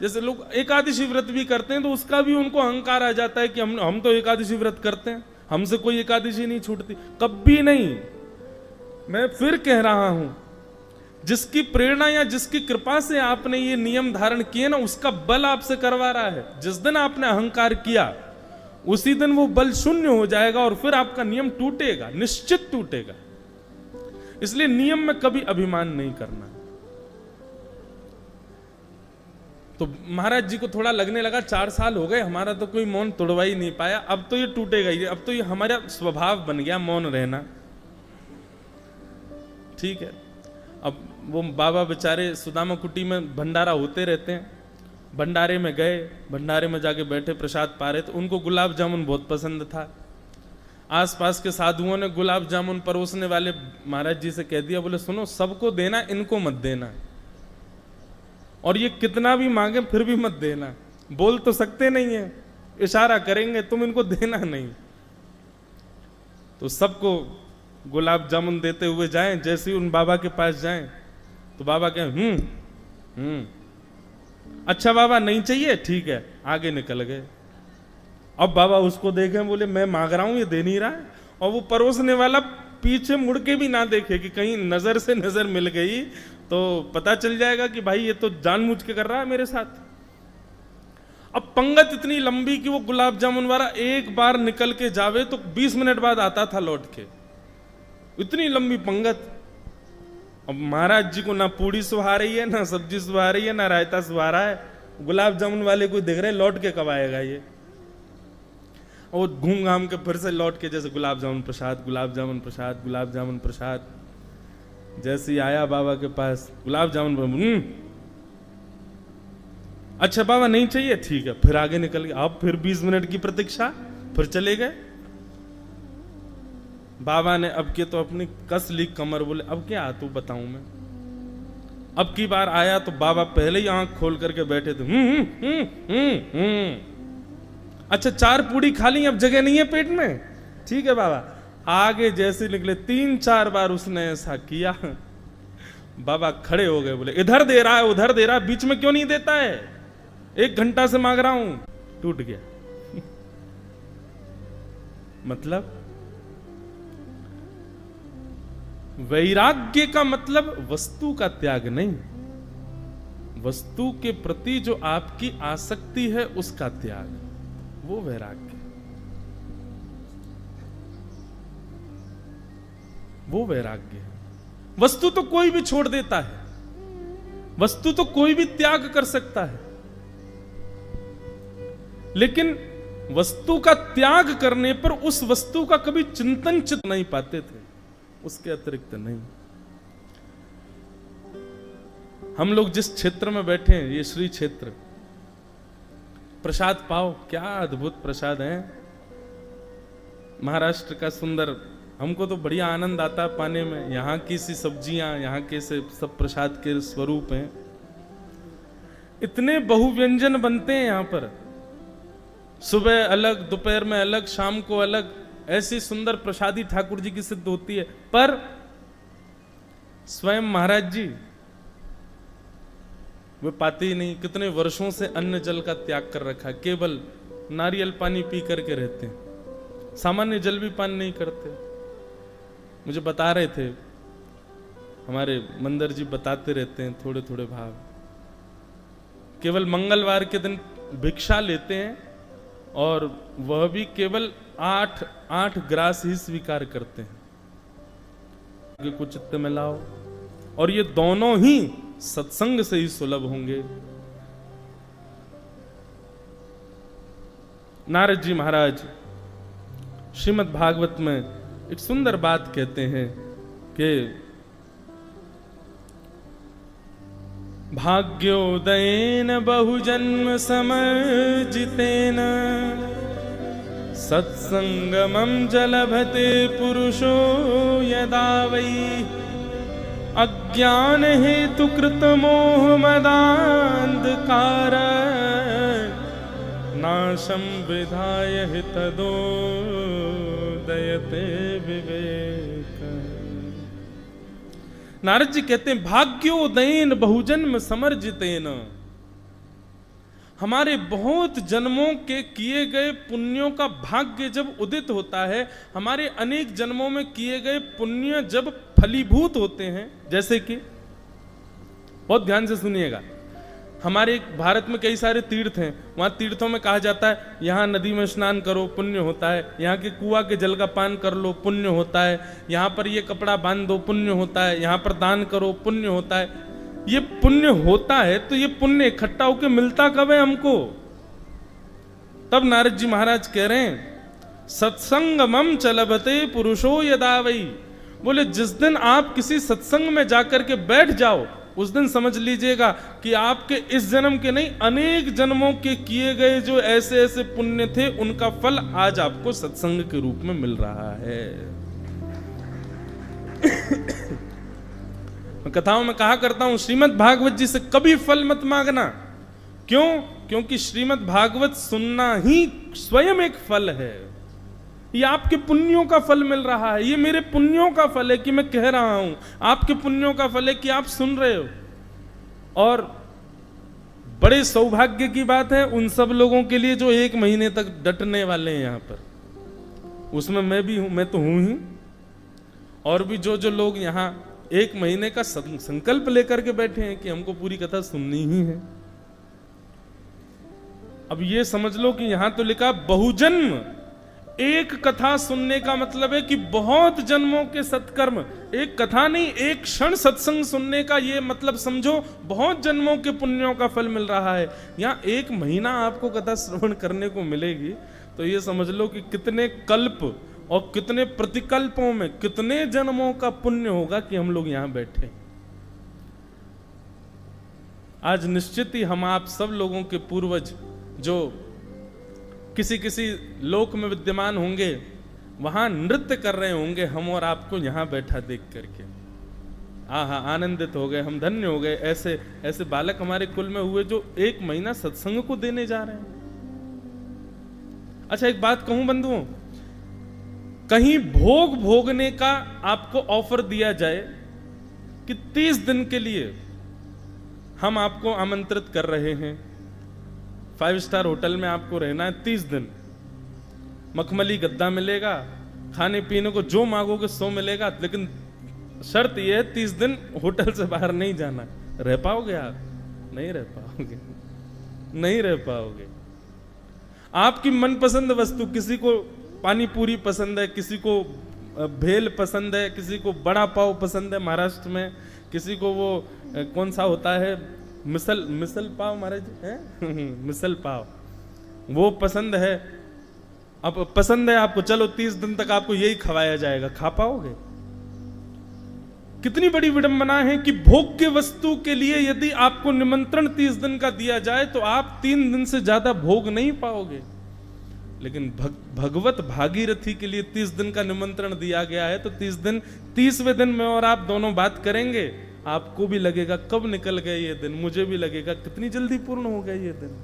जैसे लोग एकादशी व्रत भी करते हैं तो उसका भी उनको अहंकार आ जाता है कि हम तो एकादशी व्रत करते हैं, हमसे कोई एकादशी नहीं छूटती। कभी नहीं। मैं फिर कह रहा हूं, जिसकी प्रेरणा या जिसकी कृपा से आपने ये नियम धारण किए ना, उसका बल आपसे करवा रहा है। जिस दिन आपने अहंकार किया उसी दिन वो बल शून्य हो जाएगा और फिर आपका नियम टूटेगा, निश्चित टूटेगा। इसलिए नियम में कभी अभिमान नहीं करना। तो महाराज जी को थोड़ा लगने लगा 4 साल हो गए, हमारा तो कोई मौन तोड़वा ही नहीं पाया, अब तो ये टूटेगा ही, अब तो ये हमारा स्वभाव बन गया मौन रहना। ठीक है। अब वो बाबा बेचारे सुदामा कुटी में भंडारा होते रहते हैं, भंडारे में गए, भंडारे में जाके बैठे, प्रसाद पा रहे, तो उनको गुलाब जामुन बहुत पसंद था। आसपास के साधुओं ने गुलाब जामुन परोसने वाले महाराज जी से कह दिया, बोले सुनो, सबको देना, इनको मत देना, और ये कितना भी मांगे फिर भी मत देना। बोल तो सकते नहीं है, इशारा करेंगे, तुम इनको देना नहीं। तो सबको गुलाब जामुन देते हुए जाएं, जैसे ही उन बाबा के पास जाएं तो बाबा कहें अच्छा बाबा नहीं चाहिए, ठीक है, आगे निकल गए। अब बाबा उसको देखे, बोले मैं मांग रहा हूं, ये दे नहीं रहा है। और वो परोसने वाला पीछे मुड़ के भी ना देखे कि कहीं नजर से नजर मिल गई तो पता चल जाएगा कि भाई ये तो जानबूझ के कर रहा है मेरे साथ। अब पंगत इतनी लंबी कि वो गुलाब जामुन वाला एक बार निकल के जावे तो 20 मिनट बाद आता था लौट के, इतनी लंबी पंगत। अब महाराज जी को ना पूड़ी सुहा रही है, ना सब्जी सुहा रही है, ना रायता सुहा रहा है, गुलाब जामुन वाले को दिख रहे, लौट के कब आएगा ये। और घूम घाम के फिर से लौट के जैसे गुलाब जामुन प्रसाद, गुलाब जामुन प्रसाद, गुलाब जामुन प्रसाद। जैसे ही आया बाबा के पास, गुलाब जामुन, अच्छा बाबा नहीं चाहिए, ठीक है, फिर आगे निकल गए। अब फिर 20 मिनट की प्रतीक्षा, फिर चले गए। बाबा ने अब के तो अपनी कस ली कमर, बोले अब क्या तू बताऊं मैं। अब की बार आया तो बाबा पहले ही आंख खोल करके बैठे थे। अच्छा 4 पूड़ी खा ली, अब जगह नहीं है पेट में, ठीक है बाबा। आगे जैसे निकले 3-4 बार उसने ऐसा किया, बाबा खड़े हो गए, बोले इधर दे रहा है, उधर दे रहा है, बीच में क्यों नहीं देता है, 1 घंटा से मांग रहा हूं। टूट गया। मतलब वैराग्य का मतलब वस्तु का त्याग नहीं, वस्तु के प्रति जो आपकी आसक्ति है उसका त्याग, वो वैराग्य, वो वैराग्य है। वस्तु तो कोई भी छोड़ देता है, वस्तु तो कोई भी त्याग कर सकता है, लेकिन वस्तु का त्याग करने पर उस वस्तु का कभी चिंतन चित नहीं पाते थे, उसके अतिरिक्त नहीं। हम लोग जिस क्षेत्र में बैठे हैं, ये श्री क्षेत्र, प्रसाद पाओ, क्या अद्भुत प्रसाद है महाराष्ट्र का सुंदर। हमको तो बढ़िया आनंद आता है पाने में। यहाँ की सी सब्जियां, यहाँ के से सब प्रसाद के स्वरूप हैं। इतने बहुव्यंजन बनते हैं यहाँ पर, सुबह अलग, दोपहर में अलग, शाम को अलग, ऐसी सुंदर प्रसादी ठाकुर जी की सिद्ध होती है। पर स्वयं महाराज जी वे पाते ही नहीं, कितने वर्षों से अन्न जल का त्याग कर रखा है, केवल नारियल पानी पी करके रहते हैं, सामान्य जल भी पान नहीं करते। मुझे बता रहे थे, हमारे मंदिर जी बताते रहते हैं थोड़े थोड़े भाव, केवल मंगलवार के दिन भिक्षा लेते हैं और वह भी केवल 8 ग्रास ही स्वीकार करते हैं। कुछ चित्त में लाओ, और ये दोनों ही सत्संग से ही सुलभ होंगे। नारद जी महाराज श्रीमद् भागवत में एक सुंदर बात कहते हैं कि भाग्योदयेन बहुजन्म समर्जितेन सत्संगमं जलभते पुरुषो यदा वै अज्ञान हेतु कृत मोह मदान्धकार नाशं विधाय तदोदयते विवेक। नारद जी कहते हैं भाग्योदयेन बहुजन्म समर्जितेन, हमारे बहुत जन्मों के किए गए पुण्यों का भाग्य जब उदित होता है, हमारे अनेक जन्मों में किए गए पुण्य जब फलीभूत होते हैं, जैसे कि बहुत ध्यान से सुनिएगा, हमारे भारत में कई सारे तीर्थ हैं, वहां तीर्थों में कहा जाता है यहाँ नदी में स्नान करो पुण्य होता है, यहाँ के कुआं के जल का पान कर लो पुण्य होता है, यहाँ पर ये कपड़ा बांध दो पुण्य होता है, यहाँ पर दान करो पुण्य होता है। ये पुण्य होता है तो ये पुण्य इकट्ठा होकर मिलता कब है हमको? तब नारद जी महाराज कह रहे हैं सत्संगमम चलबते पुरुषो यदा वै, बोले जिस दिन आप किसी सत्संग में जाकर के बैठ जाओ उस दिन समझ लीजिएगा कि आपके इस जन्म के नहीं अनेक जन्मों के किए गए जो ऐसे ऐसे पुण्य थे उनका फल आज आपको सत्संग के रूप में मिल रहा है। मैं कथाओं में कहा करता हूं श्रीमद् भागवत जी से कभी फल मत मांगना। क्यों? क्योंकि श्रीमद् भागवत सुनना ही स्वयं एक फल है। ये आपके पुण्यों का फल मिल रहा है, ये मेरे पुण्यों का फल है कि मैं कह रहा हूं, आपके पुण्यों का फल है कि आप सुन रहे हो। और बड़े सौभाग्य की बात है उन सब लोगों के लिए जो 1 महीने तक डटने वाले हैं यहां पर, उसमें मैं भी हूं, मैं तो हूं ही। और भी जो लोग यहां 1 महीने का संकल्प लेकर के बैठे हैं कि हमको पूरी कथा सुननी ही है। अब ये समझ लो कि यहां तो लिखा बहुजन्म, एक कथा सुनने का मतलब है कि बहुत जन्मों के सत्कर्म, एक कथा नहीं एक क्षण सत्संग सुनने का ये मतलब समझो बहुत जन्मों के पुण्यों का फल मिल रहा है। यहाँ 1 महीना आपको कथा श्रवण करने को मिलेगी तो ये समझ लो कि कितने कल्प और कितने प्रतिकल्पों में कितने जन्मों का पुण्य होगा कि हम लोग यहाँ बैठे। आज निश्चित ही हम आप सब लोगों के पूर्वज जो किसी किसी लोक में विद्यमान होंगे वहां नृत्य कर रहे होंगे, हम और आपको यहां बैठा देख करके आहा आनंदित हो गए, हम धन्य हो गए। ऐसे ऐसे बालक हमारे कुल में हुए जो 1 महीना सत्संग को देने जा रहे हैं। अच्छा एक बात कहूं बंधुओं, कहीं भोग भोगने का आपको ऑफर दिया जाए कि 30 दिन के लिए हम आपको आमंत्रित कर रहे हैं, 5 स्टार होटल में आपको रहना है 30 दिन, मखमली गद्दा मिलेगा, खाने पीने को जो मांगोगे सो मिलेगा, लेकिन शर्त यह है 30 दिन होटल से बाहर नहीं जाना। रह पाओगे आप? नहीं रह पाओगे, नहीं रह पाओगे। आपकी मनपसंद वस्तु, किसी को पानी पूरी पसंद है, किसी को भेल पसंद है, किसी को बड़ा पाव पसंद है महाराष्ट्र में, किसी को वो कौन सा होता है मिसल पाव महाराज है मिसल पाव वो पसंद है। अब पसंद है आपको, चलो 30 दिन तक आपको यही खवाया जाएगा, खा पाओगे? कितनी बड़ी विडंबना है कि भोग के वस्तु के लिए यदि आपको निमंत्रण 30 दिन का दिया जाए तो आप 3 दिन से ज्यादा भोग नहीं पाओगे। लेकिन भगवत भागीरथी के लिए 30 दिन का निमंत्रण दिया गया है तो 30 दिन, 30वें दिन में और आप दोनों बात करेंगे, आपको भी लगेगा कब निकल गए ये दिन, मुझे भी लगेगा कितनी जल्दी पूर्ण हो गया ये दिन।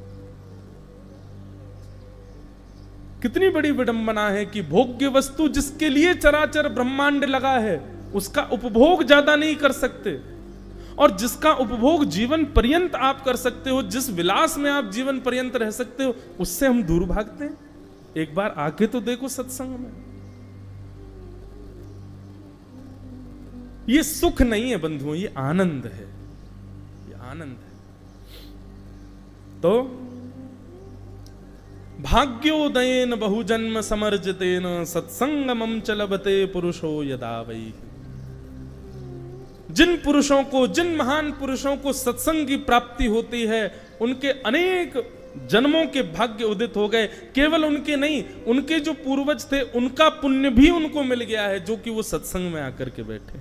कितनी बड़ी विडंबना है कि भोग्य वस्तु जिसके लिए चराचर ब्रह्मांड लगा है उसका उपभोग ज्यादा नहीं कर सकते, और जिसका उपभोग जीवन पर्यंत आप कर सकते हो, जिस विलास में आप जीवन पर्यंत रह सकते हो, उससे हम दूर भागते हैं। एक बार आके तो देखो सत्संग में। ये सुख नहीं है बंधुओं, ये आनंद है, ये आनंद है। तो भाग्योदयेन बहुजन्म समर्जितेन सत्संगमं चलबते पुरुषो यदा वै। जिन पुरुषों को, जिन महान पुरुषों को सत्संग की प्राप्ति होती है उनके अनेक जन्मों के भाग्य उदित हो गए। केवल उनके नहीं, उनके जो पूर्वज थे उनका पुण्य भी उनको मिल गया है जो कि वो सत्संग में आकर के बैठे।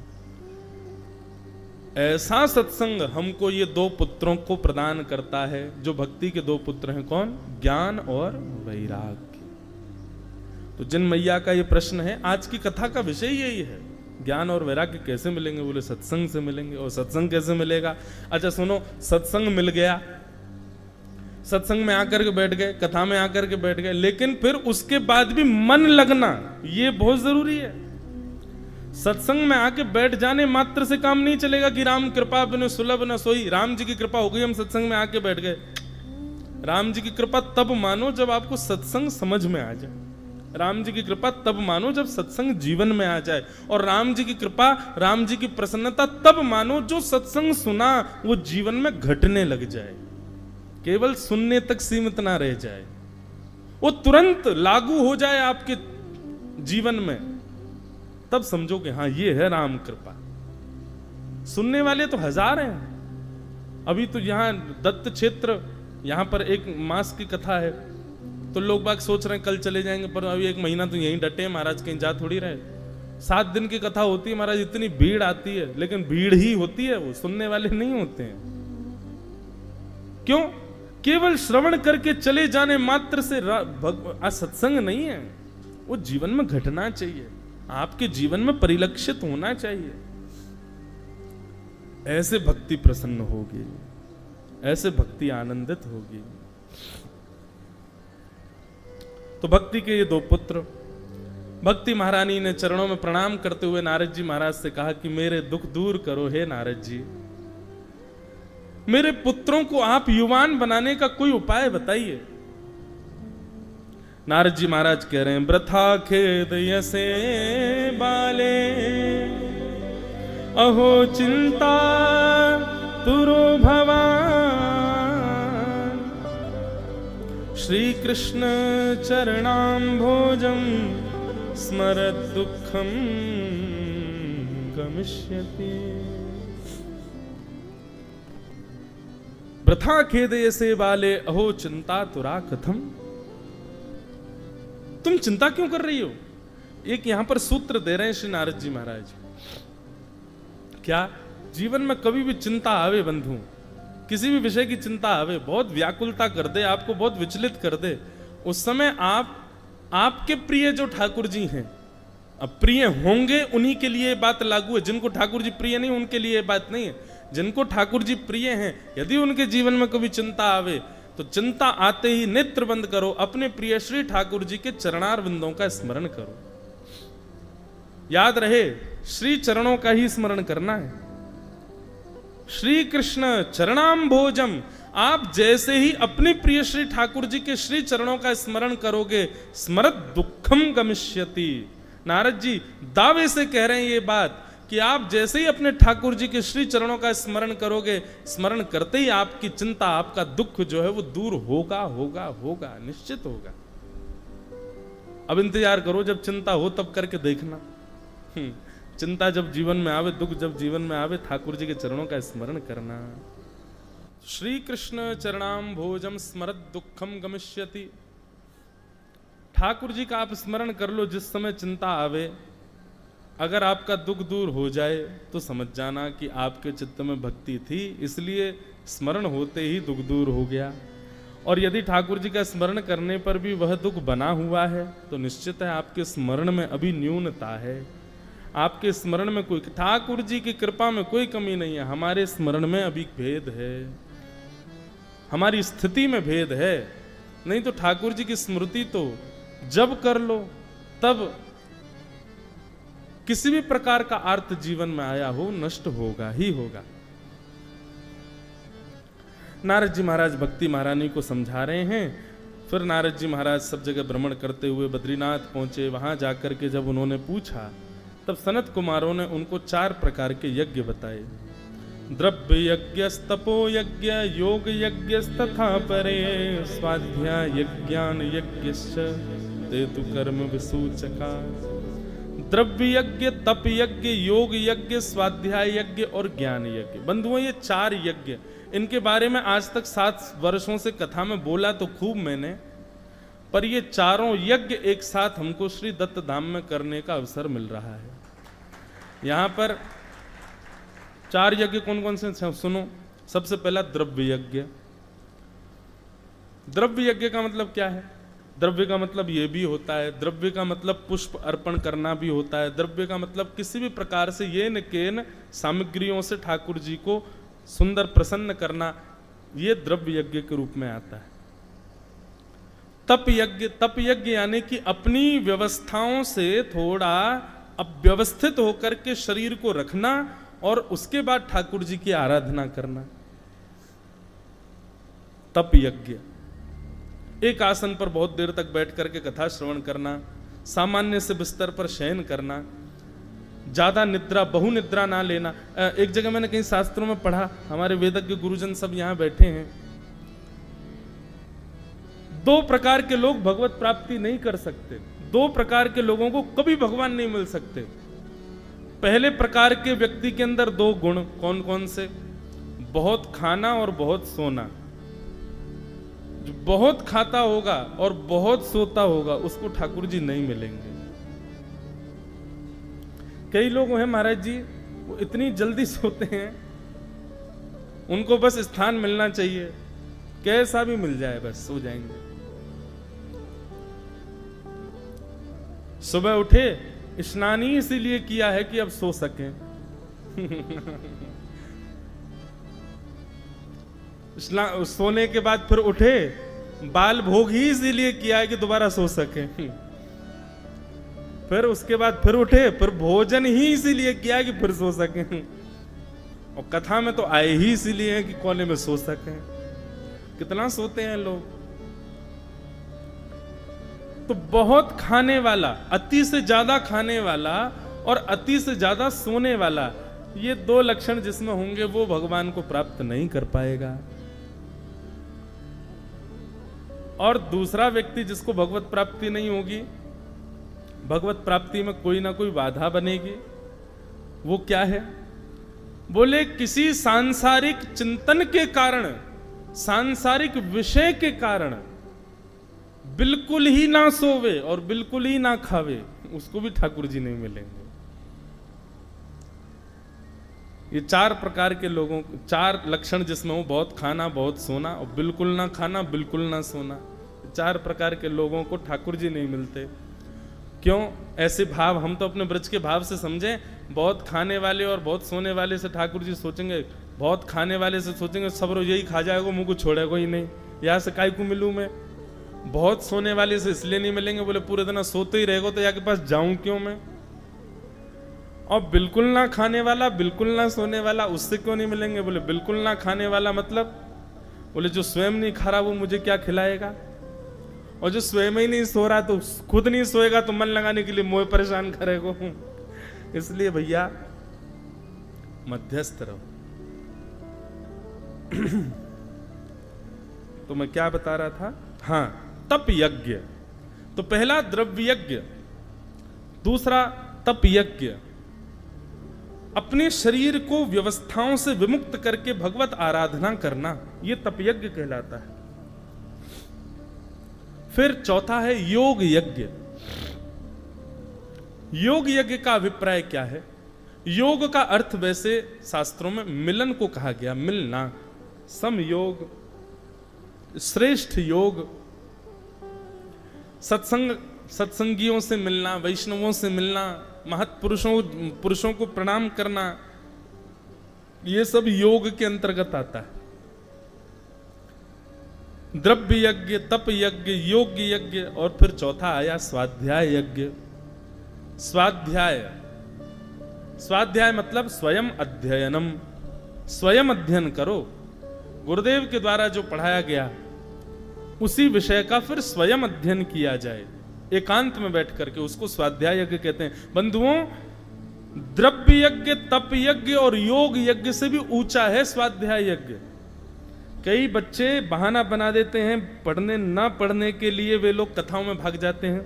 ऐसा सत्संग हमको ये 2 पुत्रों को प्रदान करता है, जो भक्ति के 2 पुत्र हैं। कौन? ज्ञान और वैराग्य। तो जिन मैया का ये प्रश्न है, आज की कथा का विषय यही है, ज्ञान और वैराग्य कैसे मिलेंगे? बोले सत्संग से मिलेंगे। और सत्संग कैसे मिलेगा? अच्छा सुनो, सत्संग मिल गया, सत्संग में आकर के बैठ गए, कथा में आकर के बैठ गए, लेकिन फिर उसके बाद भी मन लगना ये बहुत जरूरी है। सत्संग में आके बैठ जाने मात्र से काम नहीं चलेगा कि राम कृपा बिनु सुलभ न सोई, राम जी की कृपा हो गई हम सत्संग में आके बैठ गए, राम जी की कृपा तब मानो जब आपको सत्संग समझ में आ जाए। राम जी की कृपा तब मानो जब सत्संग जीवन में आ जाए। और राम जी की कृपा, राम जी की प्रसन्नता तब मानो जो सत्संग सुना वो जीवन में घटने लग जाए, केवल सुनने तक सीमित ना रह जाए, वो तुरंत लागू हो जाए आपके जीवन में। तब समझो कि हाँ ये है राम कृपा। सुनने वाले तो हजार हैं। अभी तो यहाँ दत्त क्षेत्र, यहाँ पर एक मास की कथा है, तो लोग बाग सोच रहे हैं कल चले जाएंगे, पर अभी 1 महीना तो यहीं डटे हैं महाराज, कहीं जा थोड़ी रहे। 7 दिन की कथा होती है महाराज, इतनी भीड़ आती है, लेकिन भीड़ ही होती है, वो सुनने वाले नहीं होते हैं। क्यों? केवल श्रवण करके चले जाने मात्र से सत्संग नहीं है, वो जीवन में घटना चाहिए, आपके जीवन में परिलक्षित होना चाहिए। ऐसे भक्ति प्रसन्न होगी, ऐसे भक्ति आनंदित होगी। तो भक्ति के ये 2 पुत्र, भक्ति महारानी ने चरणों में प्रणाम करते हुए नारद जी महाराज से कहा कि मेरे दुख दूर करो हे नारद जी, मेरे पुत्रों को आप युवान बनाने का कोई उपाय बताइए। नारद जी महाराज कह रहे हैं, वृथा खेद यसे बाले अहो चिंता तुरो भवान, श्री कृष्ण चरणाम्भोजं स्मरत दुःखं गमिष्यति। वृथा खेदे से बाले अहो चिंता तुरा कथम। तुम चिंता क्यों कर रही हो? एक यहां पर सूत्र दे रहे हैं श्री नारद जी महाराज। क्या जीवन में कभी भी चिंता आवे बंधु, किसी भी विषय की चिंता आवे, बहुत व्याकुलता कर दे, आपको बहुत विचलित कर दे, उस समय आपके प्रिय जो ठाकुर जी हैं, अब प्रिय होंगे उन्हीं के लिए बात लागू है। जिनको ठाकुर जी प्रिय नहीं उनके लिए बात नहीं है। जिनको ठाकुर जी प्रिय हैं, यदि उनके जीवन में कभी चिंता आवे तो चिंता आते ही नेत्र बंद करो, अपने प्रिय श्री ठाकुर जी के चरणार बिंदों का स्मरण करो। याद रहे श्री चरणों का ही स्मरण करना है। श्री कृष्ण चरणाम्भोजम, आप जैसे ही अपने प्रिय श्री ठाकुर जी के श्री चरणों का स्मरण करोगे, स्मरत दुखम गमिष्यति। नारद जी दावे से कह रहे हैं ये बात कि आप जैसे ही अपने ठाकुर जी के श्री चरणों का स्मरण करोगे, स्मरण करते ही आपकी चिंता, आपका दुख जो है वो दूर होगा होगा होगा, निश्चित होगा। अब इंतजार करो, जब चिंता हो तब करके देखना। चिंता जब जीवन में आवे, दुख जब जीवन में आवे, ठाकुर जी के चरणों का स्मरण करना। श्री कृष्ण चरणाम भोजम स्मरत दुखम गमिष्यति। ठाकुर जी का आप स्मरण कर लो जिस समय चिंता आवे, अगर आपका दुख दूर हो जाए तो समझ जाना कि आपके चित्त में भक्ति थी, इसलिए स्मरण होते ही दुख दूर हो गया। और यदि ठाकुर जी का स्मरण करने पर भी वह दुख बना हुआ है तो निश्चित है आपके स्मरण में अभी न्यूनता है, आपके स्मरण में कोई, ठाकुर जी की कृपा में कोई कमी नहीं है, हमारे स्मरण में अभी भेद है, हमारी स्थिति में भेद है। नहीं तो ठाकुर जी की स्मृति तो जब कर लो तब किसी भी प्रकार का आर्त जीवन में आया हो नष्ट होगा ही होगा। नारद जी महाराज भक्ति महारानी को समझा रहे हैं। फिर नारद जी महाराज सब जगह भ्रमण करते हुए बद्रीनाथ पहुंचे। वहां जाकर के जब उन्होंने पूछा तब सनत कुमारों ने उनको 4 प्रकार के यज्ञ बताए। द्रव्य यज्ञ, तपो यज्ञ, योग यज्ञ तथा परे, स्वाध्याय यज्ञान यज्ञश्च ते तु कर्म विसूचका। द्रव्य यज्ञ, तप यज्ञ, योग यज्ञ, स्वाध्याय यज्ञ और ज्ञान यज्ञ। बंधुओं ये 4 यज्ञ, इनके बारे में आज तक 7 वर्षों से कथा में बोला तो खूब मैंने, पर ये चारों यज्ञ एक साथ हमको श्री दत्त धाम में करने का अवसर मिल रहा है। यहां पर 4 यज्ञ कौन कौन से सुनो। सबसे पहला द्रव्य यज्ञ। द्रव्य यज्ञ का मतलब क्या है? द्रव्य का मतलब ये भी होता है, द्रव्य का मतलब पुष्प अर्पण करना भी होता है, द्रव्य का मतलब किसी भी प्रकार से ये न केन सामग्रियों से ठाकुर जी को सुंदर प्रसन्न करना, ये द्रव्य यज्ञ के रूप में आता है। तप यज्ञ, तप यज्ञ यानी कि अपनी व्यवस्थाओं से थोड़ा अव्यवस्थित होकर के शरीर को रखना और उसके बाद ठाकुर जी की आराधना करना, तप यज्ञ। एक आसन पर बहुत देर तक बैठ करके कथा श्रवण करना, सामान्य से बिस्तर पर शयन करना, ज्यादा निद्रा, बहु निद्रा ना लेना। एक जगह मैंने कहीं शास्त्रों में पढ़ा, हमारे वेदज्ञ गुरुजन सब यहां बैठे हैं, 2 प्रकार के लोग भगवत प्राप्ति नहीं कर सकते, 2 प्रकार के लोगों को कभी भगवान नहीं मिल सकते। पहले प्रकार के व्यक्ति के अंदर 2 गुण, कौन कौन से? बहुत खाना और बहुत सोना। जो बहुत खाता होगा और बहुत सोता होगा उसको ठाकुर जी नहीं मिलेंगे। कई लोग हैं महाराज जी, वो इतनी जल्दी सोते हैं, उनको बस स्थान मिलना चाहिए, कैसा भी मिल जाए बस सो जाएंगे। सुबह उठे, स्नान ही इसीलिए किया है कि अब सो सकें। सोने के बाद फिर उठे, बाल भोग ही इसीलिए किया है कि दोबारा सो सके। फिर उसके बाद फिर उठे, फिर भोजन ही इसीलिए किया है कि फिर सो सके। और कथा में तो आए ही इसीलिए है कि कोने में सो सके। कितना सोते हैं लोग। तो बहुत खाने वाला, अति से ज्यादा खाने वाला और अति से ज्यादा सोने वाला, ये 2 लक्षण जिसमें होंगे वो भगवान को प्राप्त नहीं कर पाएगा। और दूसरा व्यक्ति जिसको भगवत प्राप्ति नहीं होगी, भगवत प्राप्ति में कोई ना कोई बाधा बनेगी, वो क्या है? बोले किसी सांसारिक चिंतन के कारण, सांसारिक विषय के कारण बिल्कुल ही ना सोवे और बिल्कुल ही ना खावे, उसको भी ठाकुर जी नहीं मिलेंगे। ये 4 प्रकार के लोगों, 4 लक्षण जिसमें हो, बहुत खाना, बहुत सोना और बिल्कुल ना खाना, बिल्कुल ना सोना, 4 प्रकार के लोगों को ठाकुर जी नहीं मिलते। क्यों? ऐसे भाव हम तो अपने ब्रज के भाव से समझें। बहुत खाने वाले और बहुत सोने वाले से ठाकुर जी सोचेंगे, बहुत खाने वाले से सोचेंगे सब रोज यही खा जाएगा, मुंह को छोड़ेगा ही नहीं, यहां से काय को मिलूं मैं। बहुत सोने वाले से इसलिए नहीं मिलेंगे, बोले पूरे दिन सोते ही रहेगा तो यहाँ के पास जाऊं क्यों मैं। और बिल्कुल ना खाने वाला, बिल्कुल ना सोने वाला, उससे क्यों नहीं मिलेंगे? बोले बिल्कुल ना खाने वाला मतलब, बोले जो स्वयं नहीं खा रहा वो मुझे क्या खिलाएगा। और जो स्वयं ही नहीं सो रहा, तो खुद नहीं सोएगा तो मन लगाने के लिए मोह परेशान करेगा। इसलिए भैया मध्यस्थ रहो। तो मैं क्या बता रहा था? हाँ, तप यज्ञ। तो पहला द्रव्य यज्ञ, दूसरा तप यज्ञ। अपने शरीर को व्यवस्थाओं से विमुक्त करके भगवत आराधना करना, यह तप यज्ञ कहलाता है। फिर चौथा है योग यज्ञ। योग यज्ञ का अभिप्राय क्या है? योग का अर्थ वैसे शास्त्रों में मिलन को कहा गया, मिलना, समयोग, श्रेष्ठ योग, सत्संगियों से मिलना, वैष्णवों से मिलना, पुरुषों को प्रणाम करना, ये सब योग के अंतर्गत आता है। द्रव्य यज्ञ, तप यज्ञ, योग यज्ञ, और फिर चौथा आया स्वाध्याय यज्ञ। स्वाध्याय मतलब स्वयं अध्ययनम, स्वयं अध्ययन करो। गुरुदेव के द्वारा जो पढ़ाया गया उसी विषय का फिर स्वयं अध्ययन किया जाए, एकांत में बैठ करके, उसको स्वाध्याय यज्ञ कहते हैं। बंधुओं, द्रव्य यज्ञ, तप यज्ञ और योग यज्ञ से भी ऊंचा है स्वाध्याय यज्ञ। कई बच्चे बहाना बना देते हैं, पढ़ने ना पढ़ने के लिए वे लोग कथाओं में भाग जाते हैं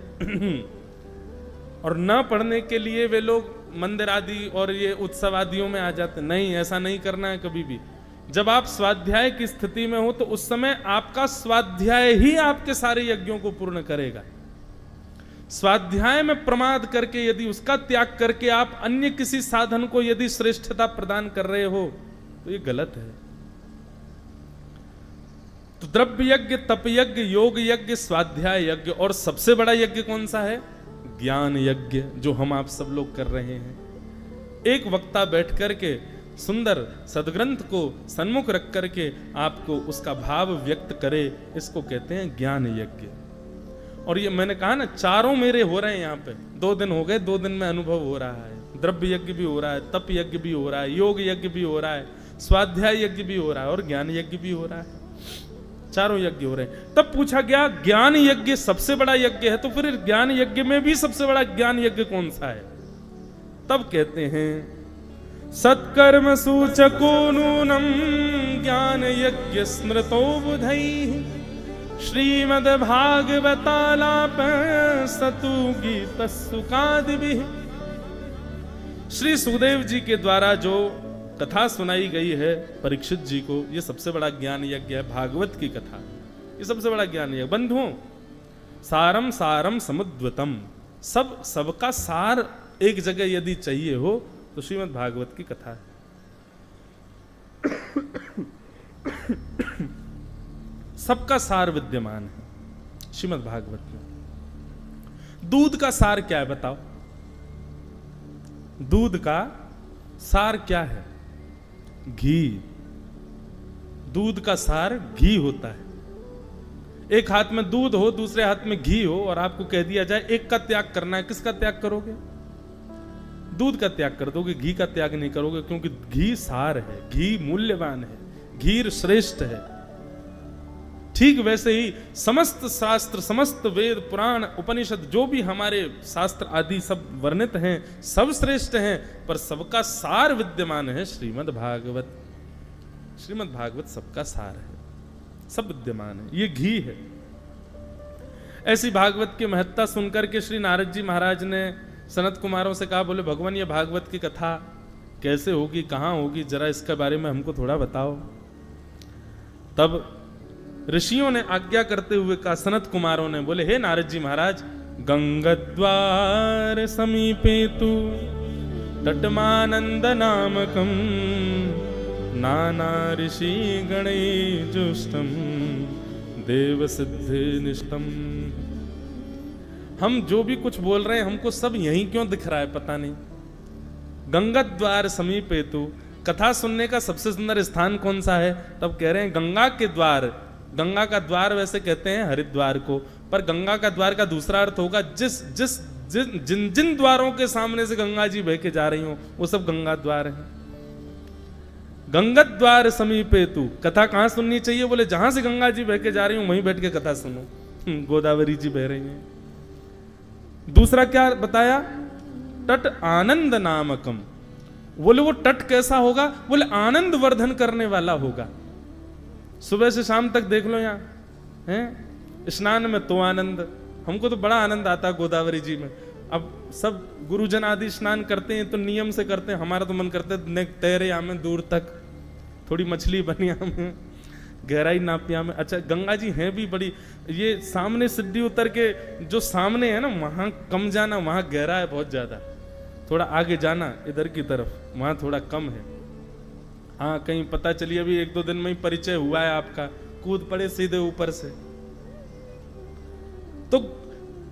और ना पढ़ने के लिए वे लोग मंदिर आदि और ये उत्सव आदियों में आ जाते हैं। नहीं, ऐसा नहीं करना है कभी भी। जब आप स्वाध्याय की स्थिति में हो तो उस समय आपका स्वाध्याय ही आपके सारे यज्ञों को पूर्ण करेगा। स्वाध्याय में प्रमाद करके, यदि उसका त्याग करके आप अन्य किसी साधन को यदि श्रेष्ठता प्रदान कर रहे हो तो ये गलत है। तो द्रव्य यज्ञ, तप यज्ञ, योग यज्ञ, स्वाध्याय यज्ञ, और सबसे बड़ा यज्ञ कौन सा है? ज्ञान यज्ञ, जो हम आप सब लोग कर रहे हैं। एक वक्ता बैठ करके सुंदर सदग्रंथ को सन्मुख रख करके आपको उसका भाव व्यक्त करे, इसको कहते हैं ज्ञान यज्ञ। और ये मैंने कहा ना, चारों मेरे हो रहे हैं यहाँ पे। 2 दिन हो गए, 2 दिन में अनुभव हो रहा है। द्रव्य यज्ञ भी हो रहा है, तप यज्ञ भी हो रहा है, योग यज्ञ भी हो रहा है, स्वाध्याय यज्ञ भी हो रहा है और ज्ञान यज्ञ भी हो रहा है। चारों यज्ञ हो रहे हैं। तब पूछा गया ज्ञान यज्ञ सबसे बड़ा यज्ञ है, तो फिर ज्ञान यज्ञ में भी सबसे बड़ा ज्ञान यज्ञ कौन सा है? तब कहते हैं सत्कर्म सूचको नूनम ज्ञान यज्ञ स्मृतो बुधैः श्रीमद् भागवतालाप सतु गीतस्सुकादिभिः। श्री सुखदेव जी के द्वारा जो कथा सुनाई गई है परीक्षित जी को, ये सबसे बड़ा ज्ञान यज्ञ है। भागवत की कथा ये सबसे बड़ा ज्ञान यज्ञ। बंधुओं, सारम सारम समुद्वतम, सबका सार एक जगह यदि चाहिए हो तो श्रीमद् भागवत की कथा है। सबका सार विद्यमान है श्रीमद् भागवत में। दूध का सार क्या है बताओ? दूध का सार क्या है? घी। दूध का सार घी होता है। एक हाथ में दूध हो, दूसरे हाथ में घी हो, और आपको कह दिया जाए एक का त्याग करना है, किसका त्याग करोगे? दूध का त्याग कर दोगे, घी का त्याग नहीं करोगे, क्योंकि घी सार है, घी मूल्यवान है, घी श्रेष्ठ है। ठीक वैसे ही समस्त शास्त्र, समस्त वेद, पुराण, उपनिषद, जो भी हमारे शास्त्र आदि सब वर्णित हैं, सब श्रेष्ठ हैं, पर सबका सार विद्यमान है श्रीमद् भागवत। श्रीमद् भागवत सबका सार है, सब विद्यमान है, ये घी है। ऐसी भागवत की महत्ता सुनकर के श्री नारद जी महाराज ने सनत कुमारों से कहा, बोले भगवान ये भागवत की कथा कैसे होगी, कहाँ होगी, जरा इसके बारे में हमको थोड़ा बताओ। तब ऋषियों ने आज्ञा करते हुए कहा, सनत कुमारों ने बोले, हे नारद जी महाराज, गंगद्वार समीपे तु तटमानंद नामकम नाना ऋषि गणे जुष्टम देव सिद्धि निष्ठम। हम जो भी कुछ बोल रहे हैं हमको सब यहीं क्यों दिख रहा है पता नहीं। गंगद्वार समीपे तु, कथा सुनने का सबसे सुंदर स्थान कौन सा है? तब कह रहे हैं गंगा के द्वार। गंगा का द्वार वैसे कहते हैं हरिद्वार को, पर गंगा का द्वार का दूसरा अर्थ होगा जिन जिन द्वारों के सामने से गंगा जी बह के जा रही हो वो सब गंगा द्वार हैं। गंगा द्वार समीपे तू, कथा कहां सुननी चाहिए? बोले जहां से गंगा जी बह के जा रही हूं वहीं बैठ के कथा सुनो। गोदावरी जी बह रही हैं। दूसरा क्या बताया? तट आनंद नामकम। बोले वो तट कैसा होगा? बोले आनंद वर्धन करने वाला होगा। सुबह से शाम तक देख लो यहाँ हैं, स्नान में तो आनंद, हमको तो बड़ा आनंद आता है गोदावरी जी में। अब सब गुरुजन आदि स्नान करते हैं तो नियम से करते हैं, हमारा तो मन करते है तैरे हमें दूर तक, थोड़ी मछली बनिया में, गहराई नापिया में। अच्छा गंगा जी हैं भी बड़ी, ये सामने सिद्धि उतर के जो सामने है ना वहां कम जाना, वहां गहरा है बहुत ज्यादा। थोड़ा आगे जाना इधर की तरफ, वहां थोड़ा कम है। हाँ कहीं पता चली अभी 1-2 दिन में ही परिचय हुआ है आपका, कूद पड़े सीधे ऊपर से। तो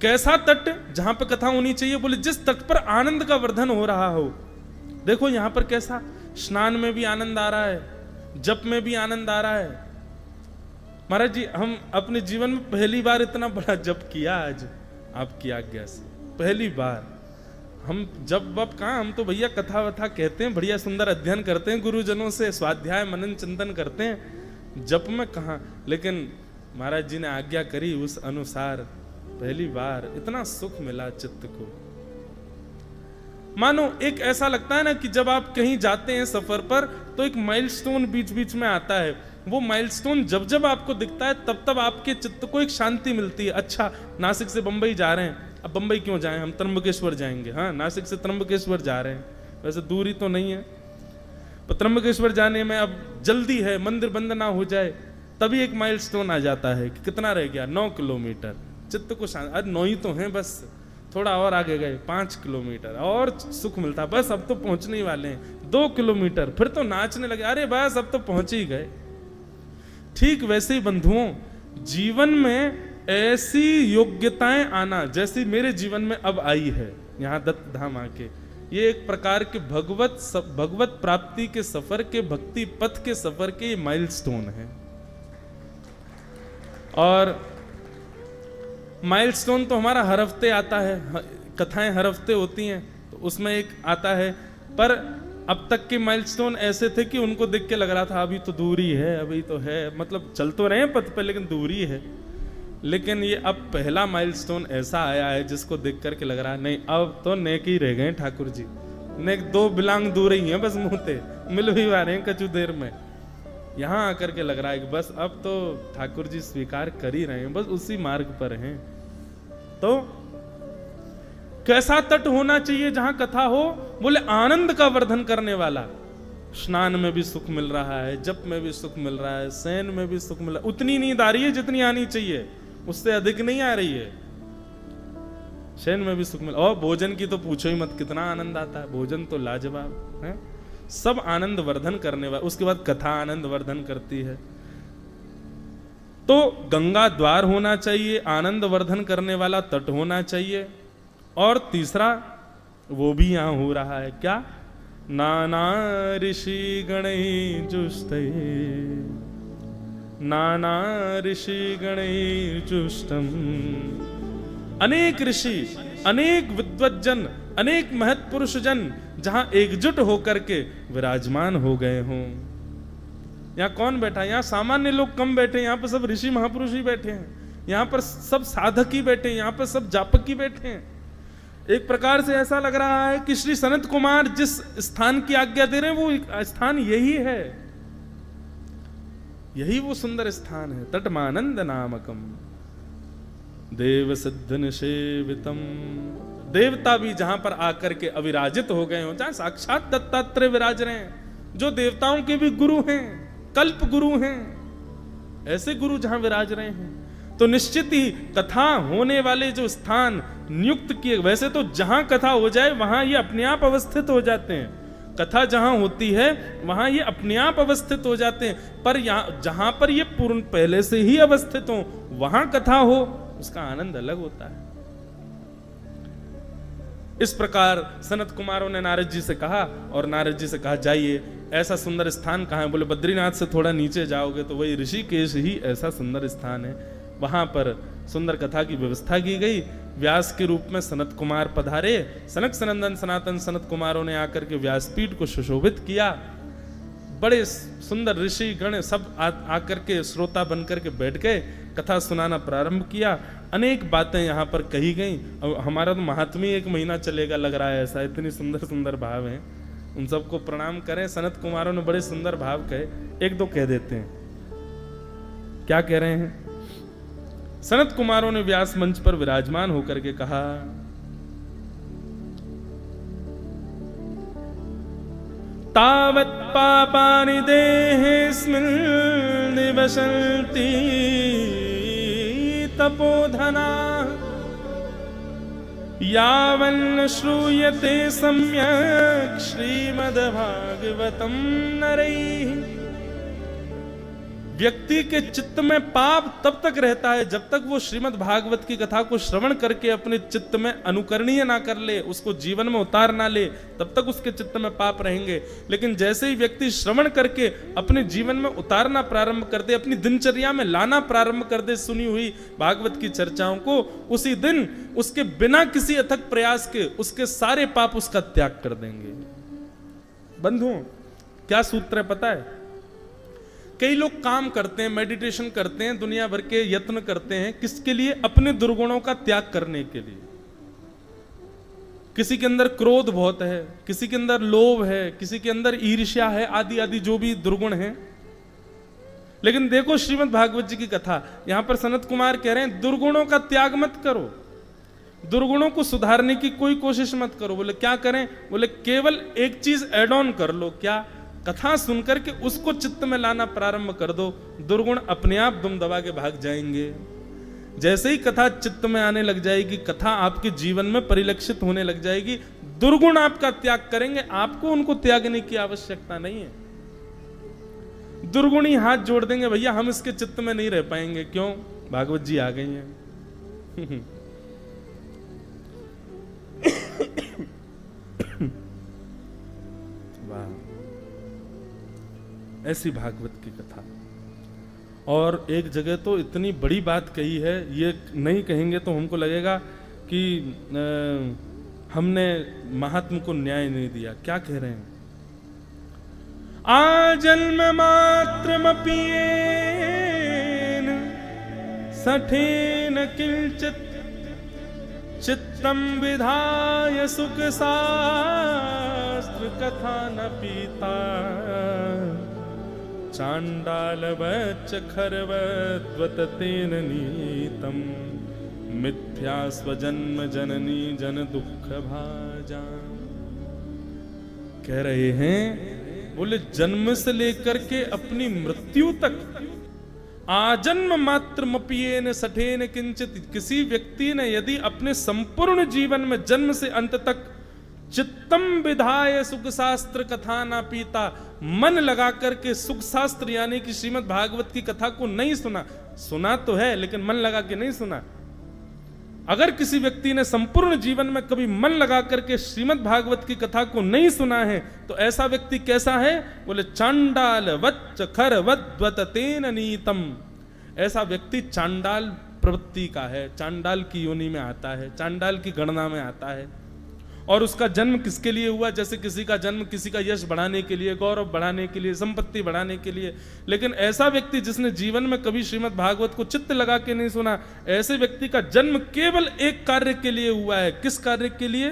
कैसा तट जहां पर कथा होनी चाहिए? बोले जिस तट पर आनंद का वर्धन हो रहा हो। देखो यहां पर कैसा, स्नान में भी आनंद आ रहा है, जप में भी आनंद आ रहा है। महाराज जी हम अपने जीवन में पहली बार इतना बड़ा जप किया आज आपकी आज्ञा से, पहली बार। हम जब वब कहाँ, हम तो भैया कथा वथा कहते हैं, बढ़िया सुंदर अध्ययन करते हैं, गुरुजनों से स्वाध्याय मनन चिंतन करते हैं, जप में कहाँ। लेकिन महाराज जी ने आज्ञा करी उस अनुसार पहली बार इतना सुख मिला चित्त को। मानो एक ऐसा लगता है ना कि जब आप कहीं जाते हैं सफर पर तो एक माइलस्टोन बीच बीच में आता है, वो माइलस्टोन जब जब आपको दिखता है तब तब आपके चित्त को एक शांति मिलती है। अच्छा नासिक से बंबई जा रहे हैं, अब बंबई क्यों जाएं, हम त्र्यंबकेश्वर जाएंगे। हाँ नासिक से त्र्यंबकेश्वर जा रहे हैं, वैसे दूरी तो नहीं है, पर त्र्यंबकेश्वर जाने में अब जल्दी है, मंदिर बंद ना हो जाए, तभी एक माइलस्टोन आ जाता है कि कितना रह गया, 9 किलोमीटर। चित्त को शांति, आज 9 ही तो हैं बस, थोड़ा और आगे गए 5 किलोमीटर और सुख मिलता, बस अब तो पहुंचने ही वाले हैं, 2 किलोमीटर, फिर तो नाचने लगे, अरे बस अब तो पहुंच ही गए। ठीक वैसे ही बंधुओं जीवन में ऐसी योग्यताएं आना जैसी मेरे जीवन में अब आई है यहाँ दत्त धाम आके, ये एक प्रकार के भगवत प्राप्ति के सफर के, भक्ति पथ के सफर के माइलस्टोन है। और माइलस्टोन तो हमारा हर हफ्ते आता है, कथाएं हर हफ्ते होती हैं तो उसमें एक आता है, पर अब तक के माइलस्टोन ऐसे थे कि उनको देख के लग रहा था अभी तो दूरी है, अभी तो है, मतलब चल तो रहे हैं पथ पे लेकिन दूरी है। लेकिन ये अब पहला माइलस्टोन ऐसा आया है जिसको देख करके लग रहा है नहीं अब तो नेक ही रह गए ठाकुर जी, नेक 2 बिलांग दूर ही हैं बस मुंहते, मिल भी आ रहे हैं कछु देर में। यहाँ आकर के लग रहा है कि बस अब तो ठाकुर जी स्वीकार कर ही रहे हैं, बस उसी मार्ग पर हैं। तो कैसा तट होना चाहिए जहां कथा हो? बोले आनंद का वर्धन करने वाला। स्नान में भी सुख मिल रहा है, जप में भी सुख मिल रहा है, शयन में भी सुख मिल रहा है, उतनी नींद आ रही है जितनी आनी चाहिए, उससे अधिक नहीं आ रही है। शयन में भी सुख मिल, और भोजन की तो पूछो ही मत, कितना आनंद आता है, भोजन तो लाजवाब है, सब आनंद वर्धन करने वाला। उसके बाद कथा आनंद वर्धन करती है। तो गंगा द्वार होना चाहिए, आनंद वर्धन करने वाला तट होना चाहिए। और तीसरा वो भी यहां हो रहा है, क्या? नाना ऋषि गणैर्जुष्टै, नाना ऋषि गणैर्जुष्टम्, अनेक ऋषि, अनेक विद्वज्जन, अनेक महत्पुरुष जन जहां एकजुट होकर के विराजमान हो गए हों। यहां कौन बैठा? यहां सामान्य लोग कम बैठे, यहां पर सब ऋषि महापुरुष ही बैठे हैं, यहां पर सब साधक ही बैठे हैं, यहां पर सब जापक ही बैठे हैं। एक प्रकार से ऐसा लग रहा है कि श्री सनत कुमार जिस स्थान की आज्ञा दे रहे हैं वो स्थान यही है, यही वो सुंदर स्थान है। तटमानंद नामकम देव सिद्ध निषेवितम, देवता भी जहां पर आकर के अविराजित हो गए हो, जहां साक्षात दत्तात्रेय विराज रहे हैं, जो देवताओं के भी गुरु हैं, कल्प गुरु हैं, ऐसे गुरु जहां विराज रहे हैं, तो निश्चित ही कथा होने वाले जो स्थान नियुक्त किए, वैसे तो जहां कथा हो जाए वहां ये अपने आप अवस्थित हो जाते हैं, कथा जहां होती है वहां ये अपने आप अवस्थित हो जाते हैं, पर यहां जहां पर ये पूर्ण पहले से ही अवस्थित हो वहां कथा हो, उसका आनंद अलग होता है। इस प्रकार सनत कुमारों ने नारद जी से कहा, और नारद जी से कहा जाइए ऐसा सुंदर स्थान कहाँ है? बोले बद्रीनाथ से थोड़ा नीचे जाओगे तो वही ऋषिकेश ही ऐसा सुंदर स्थान है, वहां पर सुंदर कथा की व्यवस्था की गई। व्यास के रूप में सनत कुमार पधारे, सनक सनंदन सनातन सनत कुमारों ने आकर के व्यासपीठ को सुशोभित किया। बड़े सुंदर ऋषि गण सब आकर के श्रोता बनकर के बैठ गए, कथा सुनाना प्रारंभ किया। अनेक बातें यहाँ पर कही गई। हमारा तो महात्म्य 1 महीना चलेगा लग रहा है, ऐसा इतनी सुंदर सुंदर भाव हैं। उन सबको प्रणाम करें। सनत कुमारों ने बड़े सुंदर भाव कहे, 1-2 कह देते हैं। क्या कह रहे हैं? सनत कुमारों ने व्यास मंच पर विराजमान होकर के कहा, तावत् पापानि देहेऽस्मिन् निवसन्ति तपोधना यावन् श्रूयते सम्यक् श्रीमद्भागवतं नरैः। व्यक्ति के चित्त में पाप तब तक रहता है जब तक वो श्रीमद् भागवत की कथा को श्रवण करके अपने चित्त में अनुकरणीय ना कर ले, उसको जीवन में उतार ना ले, तब तक उसके चित्त में पाप रहेंगे। लेकिन जैसे ही व्यक्ति श्रवण करके अपने जीवन में उतारना प्रारंभ कर दे, अपनी दिनचर्या में लाना प्रारंभ कर दे सुनी हुई भागवत की चर्चाओं को, उसी दिन उसके बिना किसी अथक प्रयास के उसके सारे पाप उसका त्याग कर देंगे। बंधुओं, क्या सूत्र है पता है? कई लोग काम करते हैं, मेडिटेशन करते हैं, दुनिया भर के यत्न करते हैं, किसके लिए? अपने दुर्गुणों का त्याग करने के लिए। किसी के अंदर क्रोध बहुत है, किसी के अंदर लोभ है, किसी के अंदर ईर्ष्या है, आदि आदि जो भी दुर्गुण हैं। लेकिन देखो श्रीमद् भागवत जी की कथा, यहां पर सनत कुमार कह रहे हैं दुर्गुणों का त्याग मत करो, दुर्गुणों को सुधारने की कोई कोशिश मत करो। बोले क्या करें? बोले केवल एक चीज एड ऑन कर लो। क्या? कथा सुनकर के उसको चित्त में लाना प्रारंभ कर दो, दुर्गुण अपने आप दुम दबा के भाग जाएंगे। जैसे ही कथा चित्त में आने लग जाएगी, कथा आपके जीवन में परिलक्षित होने लग जाएगी, दुर्गुण आपका त्याग करेंगे, आपको उनको त्यागने की आवश्यकता नहीं है। दुर्गुणी हाथ जोड़ देंगे, भैया हम इसके चित्त में नहीं रह पाएंगे। क्यों? भागवत जी आ गई हैं। वाह, ऐसी भागवत की कथा। और एक जगह तो इतनी बड़ी बात कही है, ये नहीं कहेंगे तो हमको लगेगा कि हमने महात्मा को न्याय नहीं दिया। क्या कह रहे हैं? आजन्म मात्रमपियेन सठेन किंचित चित्तम विधाय सुख शास्त्र कथा न पीता चांडालवच्च खरवद्वत तेन नीतम मिथ्या स्वजन्म जननी जन दुख भाजा। कह रहे हैं, बोले जन्म से लेकर के अपनी मृत्यु तक आजन्म मात्र मपियेन सठेन किंचित, किसी व्यक्ति ने यदि अपने संपूर्ण जीवन में जन्म से अंत तक चित्तम विधाय सुख शास्त्र कथा ना पीता, मन लगा करके सुख शास्त्र यानी कि श्रीमद् भागवत की कथा को नहीं सुना, सुना तो है लेकिन मन लगा के नहीं सुना। अगर किसी व्यक्ति ने संपूर्ण जीवन में कभी मन लगा करके श्रीमद् भागवत की कथा को नहीं सुना है तो ऐसा व्यक्ति कैसा है? बोले चांडाल वच्च खरवद्वत तेन नीतम, ऐसा व्यक्ति चांडाल प्रवृत्ति का है, चांडाल की योनि में आता है, चांडाल की गणना में आता है। और उसका जन्म किसके लिए हुआ? जैसे किसी का जन्म किसी का यश बढ़ाने के लिए, गौरव बढ़ाने के लिए, संपत्ति बढ़ाने के लिए। लेकिन ऐसा व्यक्ति जिसने जीवन में कभी श्रीमद् भागवत को चित्त लगा के नहीं सुना, ऐसे व्यक्ति का जन्म केवल एक कार्य के लिए हुआ है। किस कार्य के लिए?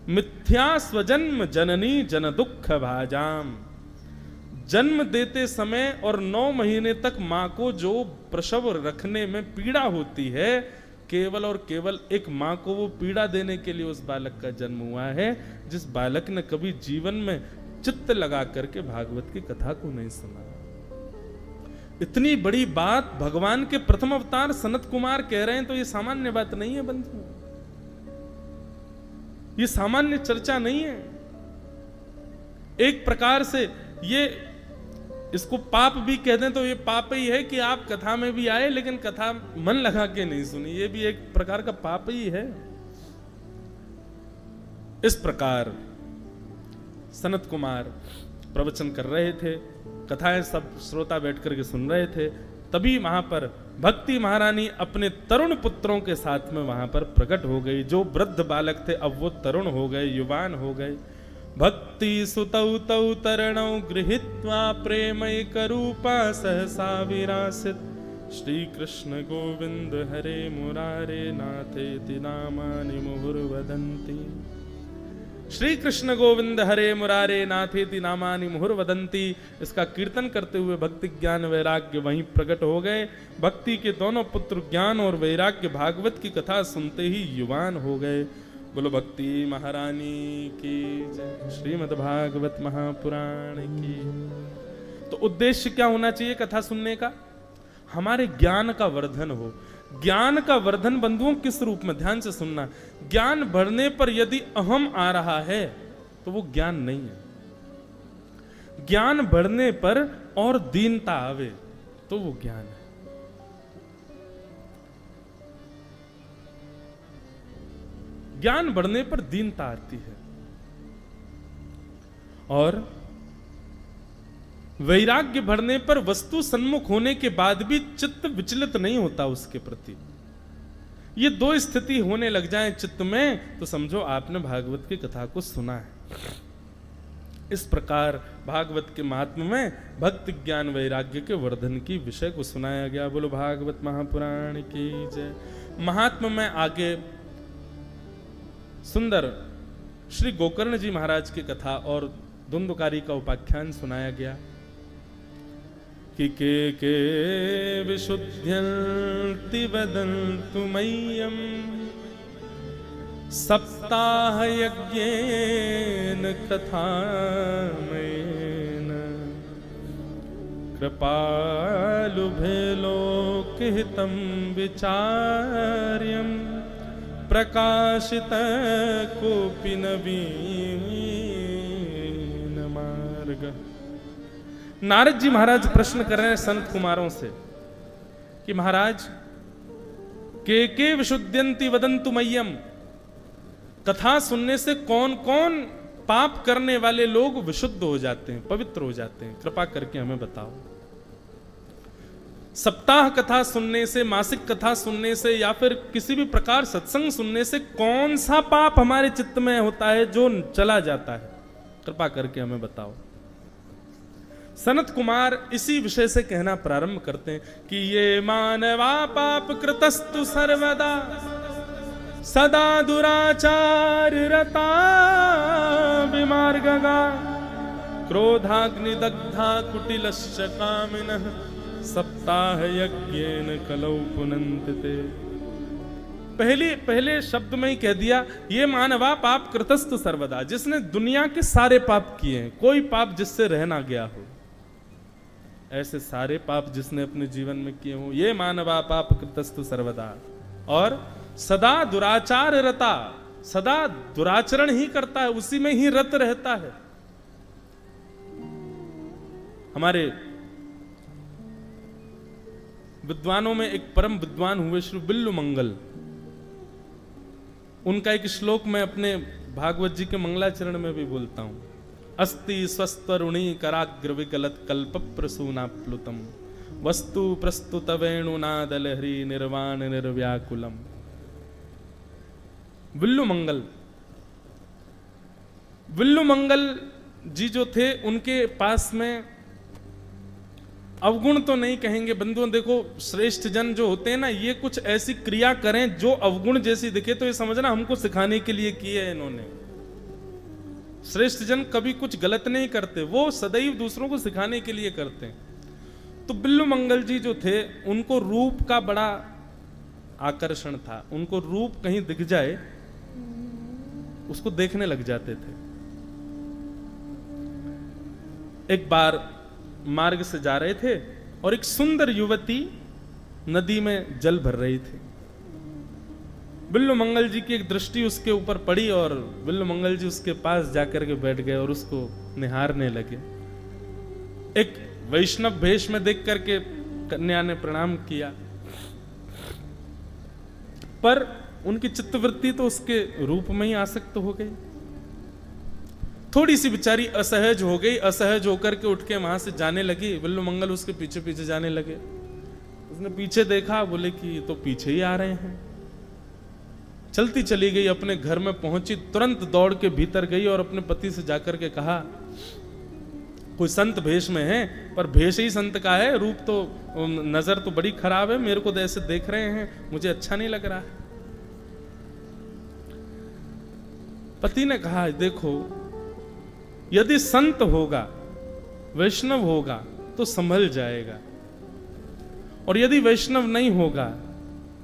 मिथ्या स्वजन्म जननी जन दुख भाजाम। जन्म देते समय और 9 महीने तक मां को जो प्रसव रखने में पीड़ा होती है, केवल और केवल एक मां को वो पीड़ा देने के लिए उस बालक का जन्म हुआ है, जिस बालक ने कभी जीवन में चित्त लगा करके भागवत की कथा को नहीं सुना। इतनी बड़ी बात भगवान के प्रथम अवतार सनत कुमार कह रहे हैं तो ये सामान्य बात नहीं है बंधु, ये सामान्य चर्चा नहीं है। एक प्रकार से ये इसको पाप भी कह दें तो ये पाप ही है कि आप कथा में भी आए लेकिन कथा मन लगा के नहीं सुनी, ये भी एक प्रकार का पाप ही है। इस प्रकार सनत कुमार प्रवचन कर रहे थे, कथाएं सब श्रोता बैठ करके सुन रहे थे। तभी वहां पर भक्ति महारानी अपने तरुण पुत्रों के साथ में वहां पर प्रकट हो गई। जो वृद्ध बालक थे अब वो तरुण हो गए, युवान हो गए। भक्ति सुतौ तौ तरणौ गृहीत्वा प्रेमैक रूपा सहसा विरासित। श्री कृष्ण गोविंद हरे मुरारे नाथेति नामानि मुहुर्वदन्ति। श्री कृष्ण गोविंद हरे मुरारे नाथेति नामानि मुहुर्वदन्ति। इसका कीर्तन करते हुए भक्ति ज्ञान वैराग्य वहीं प्रकट हो गए। भक्ति के दोनों पुत्र ज्ञान और वैराग्य भागवत की कथा सुनते ही युवान हो गए। बोलो भक्ति महारानी की जय, श्रीमद् भागवत महापुराण की। तो उद्देश्य क्या होना चाहिए कथा सुनने का? हमारे ज्ञान का वर्धन हो। ज्ञान का वर्धन बंधुओं किस रूप में? ध्यान से सुनना। ज्ञान बढ़ने पर यदि अहम आ रहा है तो वो ज्ञान नहीं है। ज्ञान बढ़ने पर और दीनता आवे तो वो ज्ञान है। ज्ञान बढ़ने पर दीनता आती है और वैराग्य बढ़ने पर वस्तु सन्मुख होने के बाद भी चित्त विचलित नहीं होता उसके प्रति। ये दो स्थिति होने लग जाए चित्त में तो समझो आपने भागवत की कथा को सुना है। इस प्रकार भागवत के महात्म्य में भक्ति ज्ञान वैराग्य के वर्धन की विषय को सुनाया गया। बोलो भागवत महापुराण की जय। महात्म्य में आगे सुंदर श्री गोकर्ण जी महाराज की कथा और धुंधुकारी का उपाख्यान सुनाया गया कि के विशुद्ध्यन्ति वदन्तु मह्यम् सप्ताह यज्ञेन कथामयेन कृपालुभे लोकहितं विचार्यम् प्रकाशित कोपि नवीन मार्ग। नारद जी महाराज प्रश्न कर रहे हैं संत कुमारों से कि महाराज के विशुद्ध्यन्ति वदन्तु मह्यम्, कथा सुनने से कौन कौन पाप करने वाले लोग विशुद्ध हो जाते हैं, पवित्र हो जाते हैं, कृपा करके हमें बताओ। सप्ताह कथा सुनने से, मासिक कथा सुनने से या फिर किसी भी प्रकार सत्संग सुनने से कौन सा पाप हमारे चित्त में होता है जो चला जाता है, कृपा करके हमें बताओ। सनत कुमार इसी विषय से कहना प्रारंभ करते हैं कि ये मानवा पाप कृतस्तु सर्वदा सदा दुराचार रता विमार्गगा क्रोधाग्निदग्धा कुटिलश्च कामिनः सप्ताह यज्ञेन कलौ पुनन्ति। पहले शब्द में ही कह दिया ये मानवा पाप कृतस्तु सर्वदा, जिसने दुनिया के सारे पाप किए हैं, कोई पाप जिससे रह ना गया हो, ऐसे सारे पाप जिसने अपने जीवन में किए हो, ये मानवा पाप कृतस्तु सर्वदा, और सदा दुराचार रता, सदा दुराचरण ही करता है, उसी में ही रत रहता है। हमारे विद्वानों में एक परम विद्वान हुए श्री बिल्लु मंगल, उनका एक श्लोक मैं अपने भागवत जी के मंगलाचरण में भी बोलता हूं। अस्ति स्वस्तरुणी कराग्र विगलत कल्प प्रसूना प्लुतम वस्तु प्रस्तुत वेणुनादल हरि निर्वाण निर्व्याकुलम। विल्लु मंगल जी जो थे, उनके पास में अवगुण तो नहीं कहेंगे बंधुओं, देखो श्रेष्ठ जन जो होते हैं ना, ये कुछ ऐसी क्रिया करें जो अवगुण जैसी दिखे तो ये समझना हमको सिखाने के लिए किए है इन्होंने। श्रेष्ठ जन कभी कुछ गलत नहीं करते, वो सदैव दूसरों को सिखाने के लिए करते हैं। तो बिल्लु मंगल जी जो थे, उनको रूप का बड़ा आकर्षण था, उनको रूप कहीं दिख जाए उसको देखने लग जाते थे। एक बार मार्ग से जा रहे थे और एक सुंदर युवती नदी में जल भर रही थी। बिल्लु मंगल जी की एक दृष्टि उसके ऊपर पड़ी और बिल्लु मंगल जी उसके पास जाकर के बैठ गए और उसको निहारने लगे। एक वैष्णव भेष में देख करके कन्या ने प्रणाम किया, पर उनकी चित्तवृत्ति तो उसके रूप में ही आसक्त हो गई। थोड़ी सी बेचारी असहज हो गई, असहज होकर के उठ के वहां से जाने लगी। बिल्लु मंगल उसके पीछे पीछे जाने लगे। उसने पीछे देखा, बोले कि तो पीछे ही आ रहे हैं। चलती चली गई, अपने घर में पहुंची, तुरंत दौड़ के भीतर गई और अपने पति से जाकर के कहा कोई संत भेष में है, पर भेष ही संत का है, रूप तो नजर तो बड़ी खराब है, मेरे को तो ऐसे देख रहे हैं, मुझे अच्छा नहीं लग रहा है। पति ने कहा देखो, यदि संत होगा, वैष्णव होगा तो संभल जाएगा, और यदि वैष्णव नहीं होगा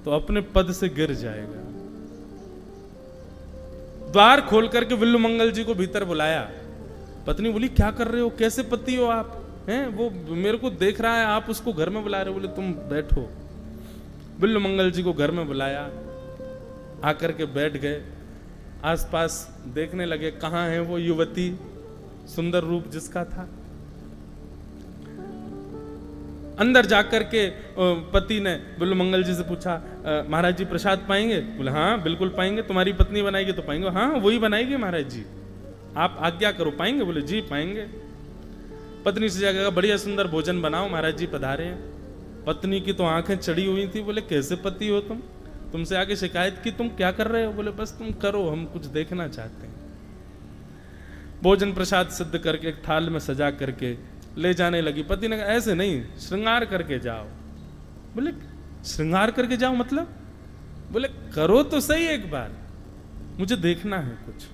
तो अपने पद से गिर जाएगा। द्वार खोल करके बिल्लु मंगल जी को भीतर बुलाया। पत्नी बोली क्या कर रहे हो, कैसे पति हो आप, हैं? वो मेरे को देख रहा है, आप उसको घर में बुला रहे हो। बोले तुम बैठो। बिल्लु मंगल जी को घर में बुलाया, आकर के बैठ गए, आसपास देखने लगे कहाँ है वो युवती, सुंदर रूप जिसका था। अंदर जाकर के पति ने बिल्लु मंगल जी से पूछा महाराज जी प्रसाद पाएंगे? बोले हाँ बिल्कुल पाएंगे, तुम्हारी पत्नी बनाएगी तो पाएंगे। हाँ वही बनाएगी महाराज जी, आप आज्ञा करो, पाएंगे? बोले जी पाएंगे। पत्नी से जाकर बढ़िया सुंदर भोजन बनाओ, महाराज जी पधारे हैं। पत्नी की तो आंखें चढ़ी हुई थी। बोले कैसे पति हो तुम, तुमसे आके शिकायत की, तुम क्या कर रहे हो? बोले बस तुम करो, हम कुछ देखना चाहते हैं। भोजन प्रसाद सिद्ध करके एक थाल में सजा करके ले जाने लगी। पति ने कहा ऐसे नहीं, श्रृंगार करके जाओ। बोले श्रृंगार करके जाओ मतलब? बोले करो तो सही एक बार, मुझे देखना है कुछ।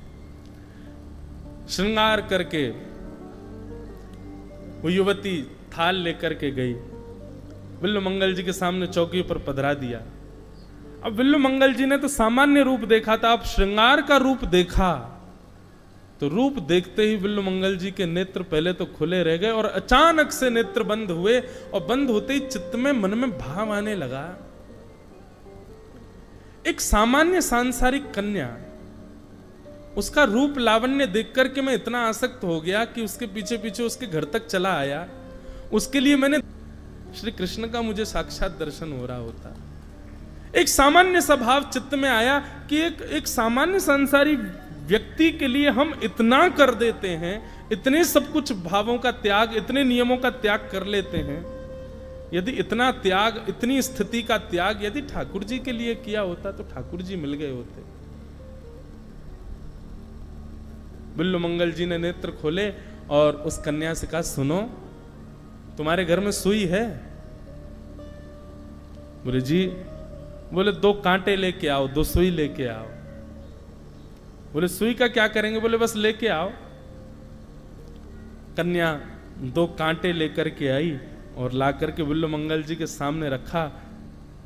श्रृंगार करके वो युवती थाल लेकर के गई, बिल्लु मंगल जी के सामने चौकी पर पधरा दिया। अब बिल्लु मंगल जी ने तो सामान्य रूप देखा था, अब श्रृंगार का रूप देखा तो रूप देखते ही बिल्लु मंगल जी के नेत्र पहले तो खुले रह गए और अचानक से नेत्र बंद हुए, और बंद होते ही चित्त में मन में भाव आने लगा। एक सामान्य सांसारिक कन्या, उसका रूप लावण्य देख करके मैं इतना आसक्त हो गया कि उसके पीछे पीछे उसके घर तक चला आया। उसके लिए मैंने श्री कृष्ण का मुझे साक्षात दर्शन हो रहा होता। एक सामान्य स्वभाव चित्त में आया कि एक सामान्य संसारी व्यक्ति के लिए हम इतना कर देते हैं, इतने सब कुछ भावों का त्याग, इतने नियमों का त्याग कर लेते हैं। यदि इतना त्याग, इतनी स्थिति का त्याग यदि ठाकुर जी के लिए किया होता तो ठाकुर जी मिल गए होते। बिल्लु मंगल जी ने नेत्र खोले और उस कन्या से कहा सुनो, तुम्हारे घर में सुई है? बोले जी। बोले 2 कांटे लेके आओ, 2 सुई लेके आओ। बोले सुई का क्या करेंगे? बोले बस लेके आओ। कन्या 2 कांटे लेकर के आई और ला करके बिल्व मंगल जी के सामने रखा।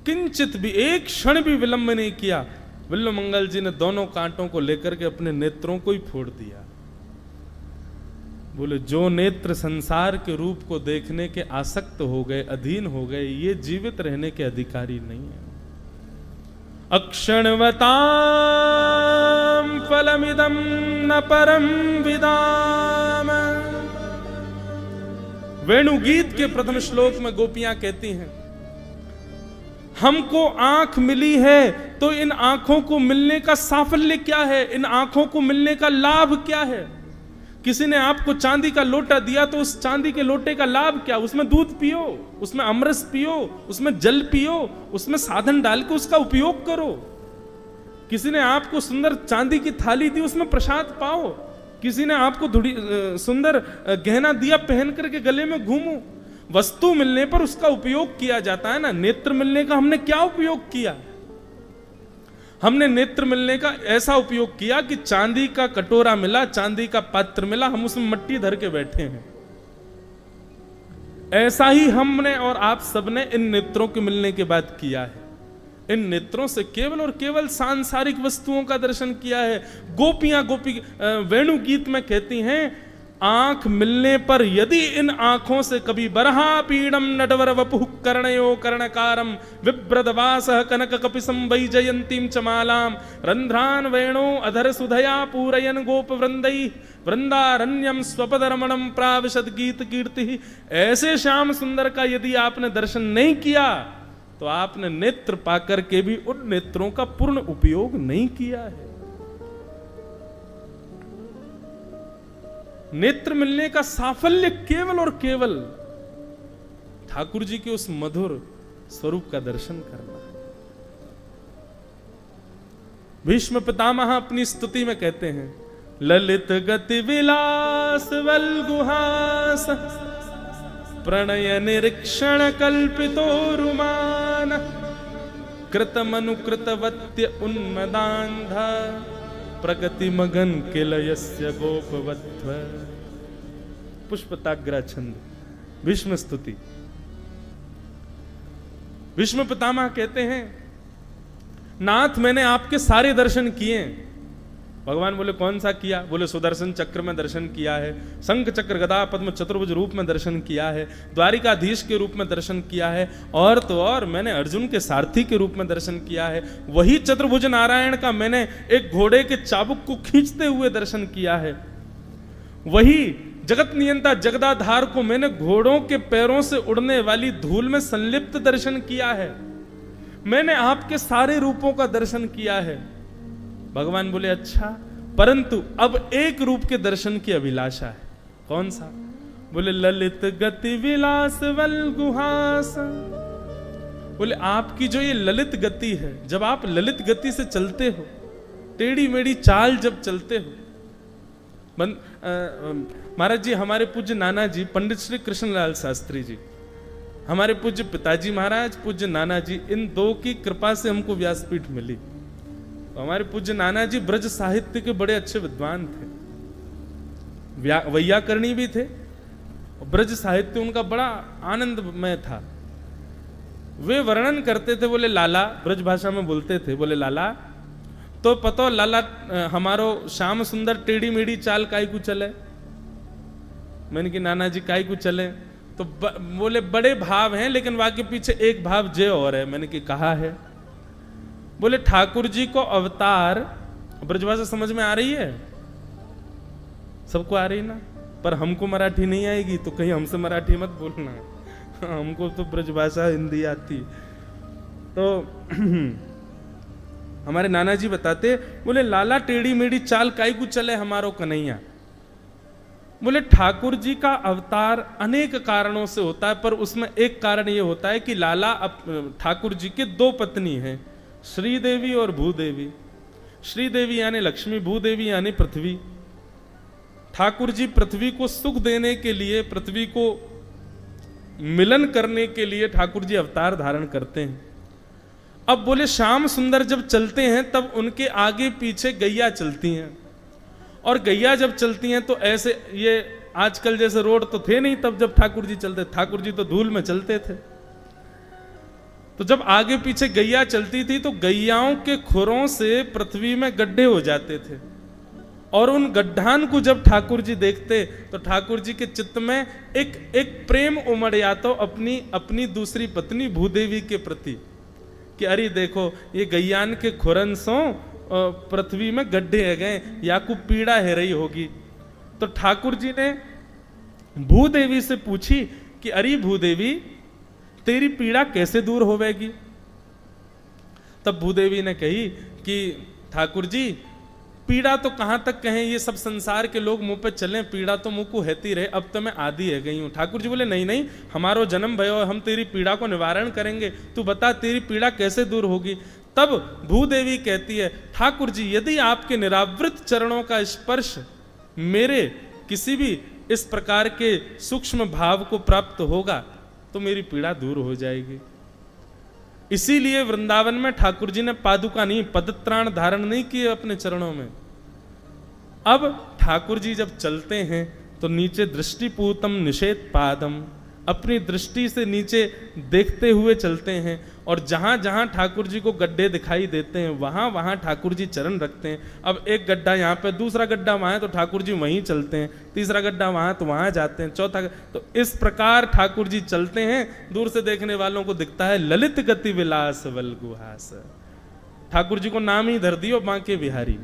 किंचित भी, एक क्षण भी विलंब नहीं किया। बिल्व मंगल जी ने दोनों कांटों को लेकर के अपने नेत्रों को ही फोड़ दिया। बोले जो नेत्र संसार के रूप को देखने के आसक्त हो गए, अधीन हो गए, ये जीवित रहने के अधिकारी नहीं है। अक्षणवतां फलमिदं न परम विदाम। वेणुगीत के प्रथम श्लोक में गोपियां कहती हैं, हमको आंख मिली है तो इन आंखों को मिलने का साफल्य क्या है, इन आंखों को मिलने का लाभ क्या है। किसी ने आपको चांदी का लोटा दिया तो उस चांदी के लोटे का लाभ क्या? उसमें दूध पियो, उसमें अमरस पियो, उसमें जल पियो, उसमें साधन डाल के उसका उपयोग करो। किसी ने आपको सुंदर चांदी की थाली दी, उसमें प्रसाद पाओ। किसी ने आपको सुंदर गहना दिया, पहन करके गले में घूमो। वस्तु मिलने पर उसका उपयोग किया जाता है ना। नेत्र मिलने का हमने क्या उपयोग किया? हमने नेत्र मिलने का ऐसा उपयोग किया कि चांदी का कटोरा मिला, चांदी का पात्र मिला, हम उसमें मट्टी धर के बैठे हैं। ऐसा ही हमने और आप सबने इन नेत्रों के मिलने के बाद किया है। इन नेत्रों से केवल और केवल सांसारिक वस्तुओं का दर्शन किया है। गोपियां वेणु गीत में कहती हैं, आंख मिलने पर यदि इन आंखों से कभी बरहा पीड़म नटवर वपुः कर्णयो कर्णकारम विभ्रदवासः कनक कपिसं वैजयंतीं चमालाम रंध्रान वेणो अधर सुधया पूरयन गोप वृंदै वृंदारण्यम स्वपदरमणम प्राविशद गीत कीर्ति। ऐसे श्याम सुंदर का यदि आपने दर्शन नहीं किया तो आपने नेत्र पाकर के भी उन नेत्रों का पूर्ण उपयोग नहीं किया है। नेत्र मिलने का साफल्य केवल और केवल ठाकुर जी के उस मधुर स्वरूप का दर्शन करना। भीष्म पितामह अपनी स्तुति में कहते हैं, ललित गति विलास वल्गुहास प्रणय निरीक्षण कल्पितो रुमान कृतमनुकृतवत्य उन्मदान्धा प्रगति मगन किलयस्य गोपवत्व। पुष्पताग्रा छंद, भीष्म स्तुति। भीष्म पितामह कहते हैं, नाथ मैंने आपके सारे दर्शन किए। भगवान बोले कौन सा किया? बोले सुदर्शन चक्र में दर्शन किया है, शंख चक्र गदा पद्म चतुर्भुज रूप में दर्शन किया है, द्वारिकाधीश के रूप में दर्शन किया है, और तो और मैंने अर्जुन के सारथी के रूप में दर्शन किया है। वही चतुर्भुज नारायण का मैंने एक घोड़े के चाबुक को खींचते हुए दर्शन किया है। वही जगत नियंता जगदाधार को मैंने घोड़ों के पैरों से उड़ने वाली धूल में संलिप्त दर्शन किया है। मैंने आपके सारे रूपों का दर्शन किया है। भगवान बोले अच्छा, परंतु अब एक रूप के दर्शन की अभिलाषा है। कौन सा? बोले ललित गति विलास वल्गुहास। बोले आपकी जो ये ललित गति है, जब आप ललित गति से चलते हो, टेढ़ी मेढ़ी चाल जब चलते हो। महाराज जी, हमारे पूज्य नाना जी पंडित श्री कृष्णलाल शास्त्री जी, हमारे पूज्य पिताजी महाराज, पूज्य नाना जी, इन दो की कृपा से हमको व्यासपीठ मिली। हमारे पूज्य नाना जी ब्रज साहित्य के बड़े अच्छे विद्वान थे, वैयाकरणी भी थे, ब्रज साहित्य उनका बड़ा आनंदमय था। वे वर्णन करते थे, बोले लाला, ब्रज भाषा में बोलते थे, बोले लाला तो पतो लाला हमारो श्याम सुंदर टेढ़ी मेढ़ी चाल काई को चले। मैंने कि नाना जी काई को चले? तो बोले बड़े भाव हैं, लेकिन वहां के पीछे एक भाव जे और है। मैंने कि कहा है? बोले ठाकुर जी को अवतार, ब्रजभाषा समझ में आ रही है? सबको आ रही ना? पर हमको मराठी नहीं आएगी तो कहीं हमसे मराठी मत बोलना, हमको तो ब्रजभाषा हिंदी आती। तो हमारे नाना जी बताते, बोले लाला टेढ़ी मेढ़ी चाल काई को चले हमारो कन्हैया। बोले ठाकुर जी का अवतार अनेक कारणों से होता है, पर उसमें एक कारण ये होता है कि लाला ठाकुर जी के दो पत्नी हैं, श्रीदेवी और भूदेवी। श्रीदेवी यानी लक्ष्मी, भूदेवी यानी पृथ्वी। ठाकुर जी पृथ्वी को सुख देने के लिए, पृथ्वी को मिलन करने के लिए ठाकुर जी अवतार धारण करते हैं। अब बोले श्याम सुंदर जब चलते हैं तब उनके आगे पीछे गैया चलती हैं, और गैया जब चलती हैं तो ऐसे, ये आजकल जैसे रोड तो थे नहीं तब जब ठाकुर जी चलते, ठाकुर जी तो धूल में चलते थे। तो जब आगे पीछे गैया चलती थी तो गैयाओं के खुरों से पृथ्वी में गड्ढे हो जाते थे, और उन गड्ढान को जब ठाकुर जी देखते तो ठाकुर जी के चित्त में एक प्रेम उमड़ आता अपनी दूसरी पत्नी भूदेवी के प्रति, कि अरे देखो ये गैयान के खुरन सो पृथ्वी में गड्ढे है गए, या को पीड़ा है रही होगी। तो ठाकुर जी ने भूदेवी से पूछी कि अरे भूदेवी तेरी पीड़ा कैसे दूर होवेगी। तब भूदेवी ने कही कि ठाकुर जी पीड़ा तो कहां तक कहें, ये सब संसार के लोग मुंह पे चलें, पीड़ा तो मुंह को हेती रहे, अब तो मैं आदि है गई हूं। ठाकुर जी बोले नहीं नहीं, हमारो जन्म भयो, हम तेरी पीड़ा को निवारण करेंगे, तू बता तेरी पीड़ा कैसे दूर होगी। तब भूदेवी कहती है ठाकुर जी यदि आपके निरावृत चरणों का स्पर्श मेरे किसी भी इस प्रकार के सूक्ष्म भाव को प्राप्त होगा तो मेरी पीड़ा दूर हो जाएगी। इसीलिए वृंदावन में ठाकुर जी ने पादुका नहीं, पदत्राण धारण नहीं किए अपने चरणों में। अब ठाकुर जी जब चलते हैं तो नीचे दृष्टिपूतम निषेध पादम, अपनी दृष्टि से नीचे देखते हुए चलते हैं, और जहां जहां ठाकुर जी को गड्ढे दिखाई देते हैं वहां वहां ठाकुर जी चरण रखते हैं। अब एक गड्ढा यहाँ पे, दूसरा गड्ढा वहां है तो ठाकुर जी वहीं चलते हैं, तीसरा गड्ढा वहां तो वहां जाते हैं, चौथा, तो इस प्रकार ठाकुर जी चलते हैं। दूर से देखने वालों को दिखता है ललित गति विलास वल्गुहास। ठाकुर जी को नाम ही धर दियो बांके बिहारी।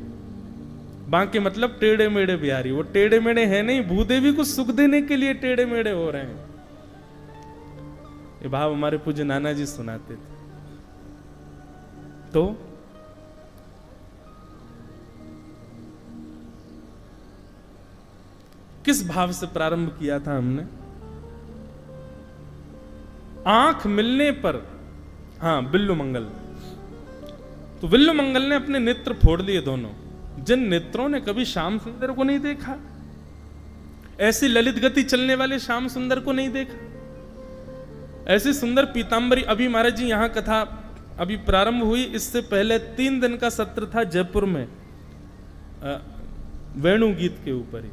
बांके मतलब टेढ़े मेढ़े बिहारी, वो टेढ़े मेढ़े है नहीं, भूदेवी को सुख देने के लिए टेढ़े मेढ़े हो रहे हैं। ये भाव हमारे पूज्य नाना जी सुनाते थे। तो किस भाव से प्रारंभ किया था हमने? आंख मिलने पर, हाँ बिल्लु मंगल, तो बिल्लु मंगल ने अपने नेत्र फोड़ लिए दोनों। जिन नेत्रों ने कभी श्याम सुंदर को नहीं देखा, ऐसी ललित गति चलने वाले श्याम सुंदर को नहीं देखा, ऐसी सुंदर पीतांबरी। अभी महाराज जी यहां कथा अभी प्रारंभ हुई, इससे पहले 3 दिन का सत्र था जयपुर में वेणु गीत के ऊपर ही,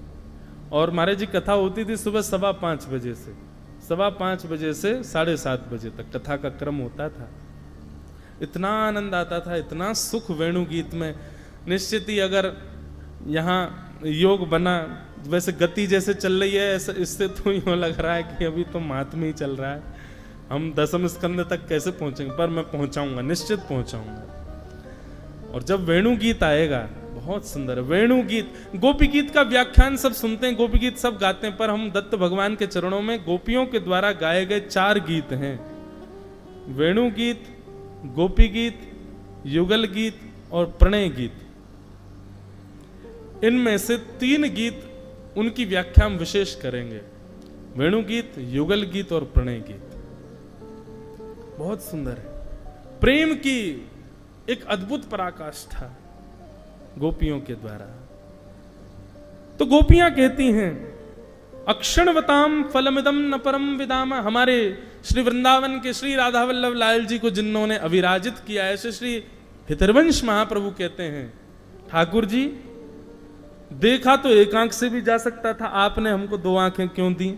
और महाराज जी कथा होती थी सुबह 5:15 बजे से 5:15 बजे से 7:30 बजे तक कथा का क्रम होता था। इतना आनंद आता था, इतना सुख वेणु गीत में। निश्चित ही अगर यहाँ योग बना, वैसे गति जैसे चल रही है ऐसे, इससे तो यूँ लग रहा है कि अभी तो महात्म्य ही चल रहा है, हम 10वें स्कंद तक कैसे पहुंचेंगे, पर मैं पहुंचाऊंगा, निश्चित पहुंचाऊंगा। और जब वेणु गीत आएगा, बहुत सुंदर है वेणु गीत। गोपी गीत का व्याख्यान सब सुनते हैं, गोपी गीत सब गाते हैं, पर हम दत्त भगवान के चरणों में गोपियों के द्वारा गाए गए 4 गीत हैं, वेणु गीत, गोपी गीत, युगल गीत और प्रणय गीत। इनमें से 3 गीत उनकी व्याख्या हम विशेष करेंगे, वेणु गीत, युगल गीत और प्रणय गीत। बहुत सुंदर है, प्रेम की एक अद्भुत पराकाष्ठा गोपियों के द्वारा। तो गोपियां कहती हैं अक्षणवताम फलमिदम न परम विदामा। हमारे श्री वृंदावन के श्री राधा वल्लभ लाल जी को जिन्होंने अविराजित किया, ऐसे श्री हितरवंश महाप्रभु कहते हैं ठाकुर जी देखा तो एक आंख से भी जा सकता था, आपने हमको 2 आंखें क्यों दी,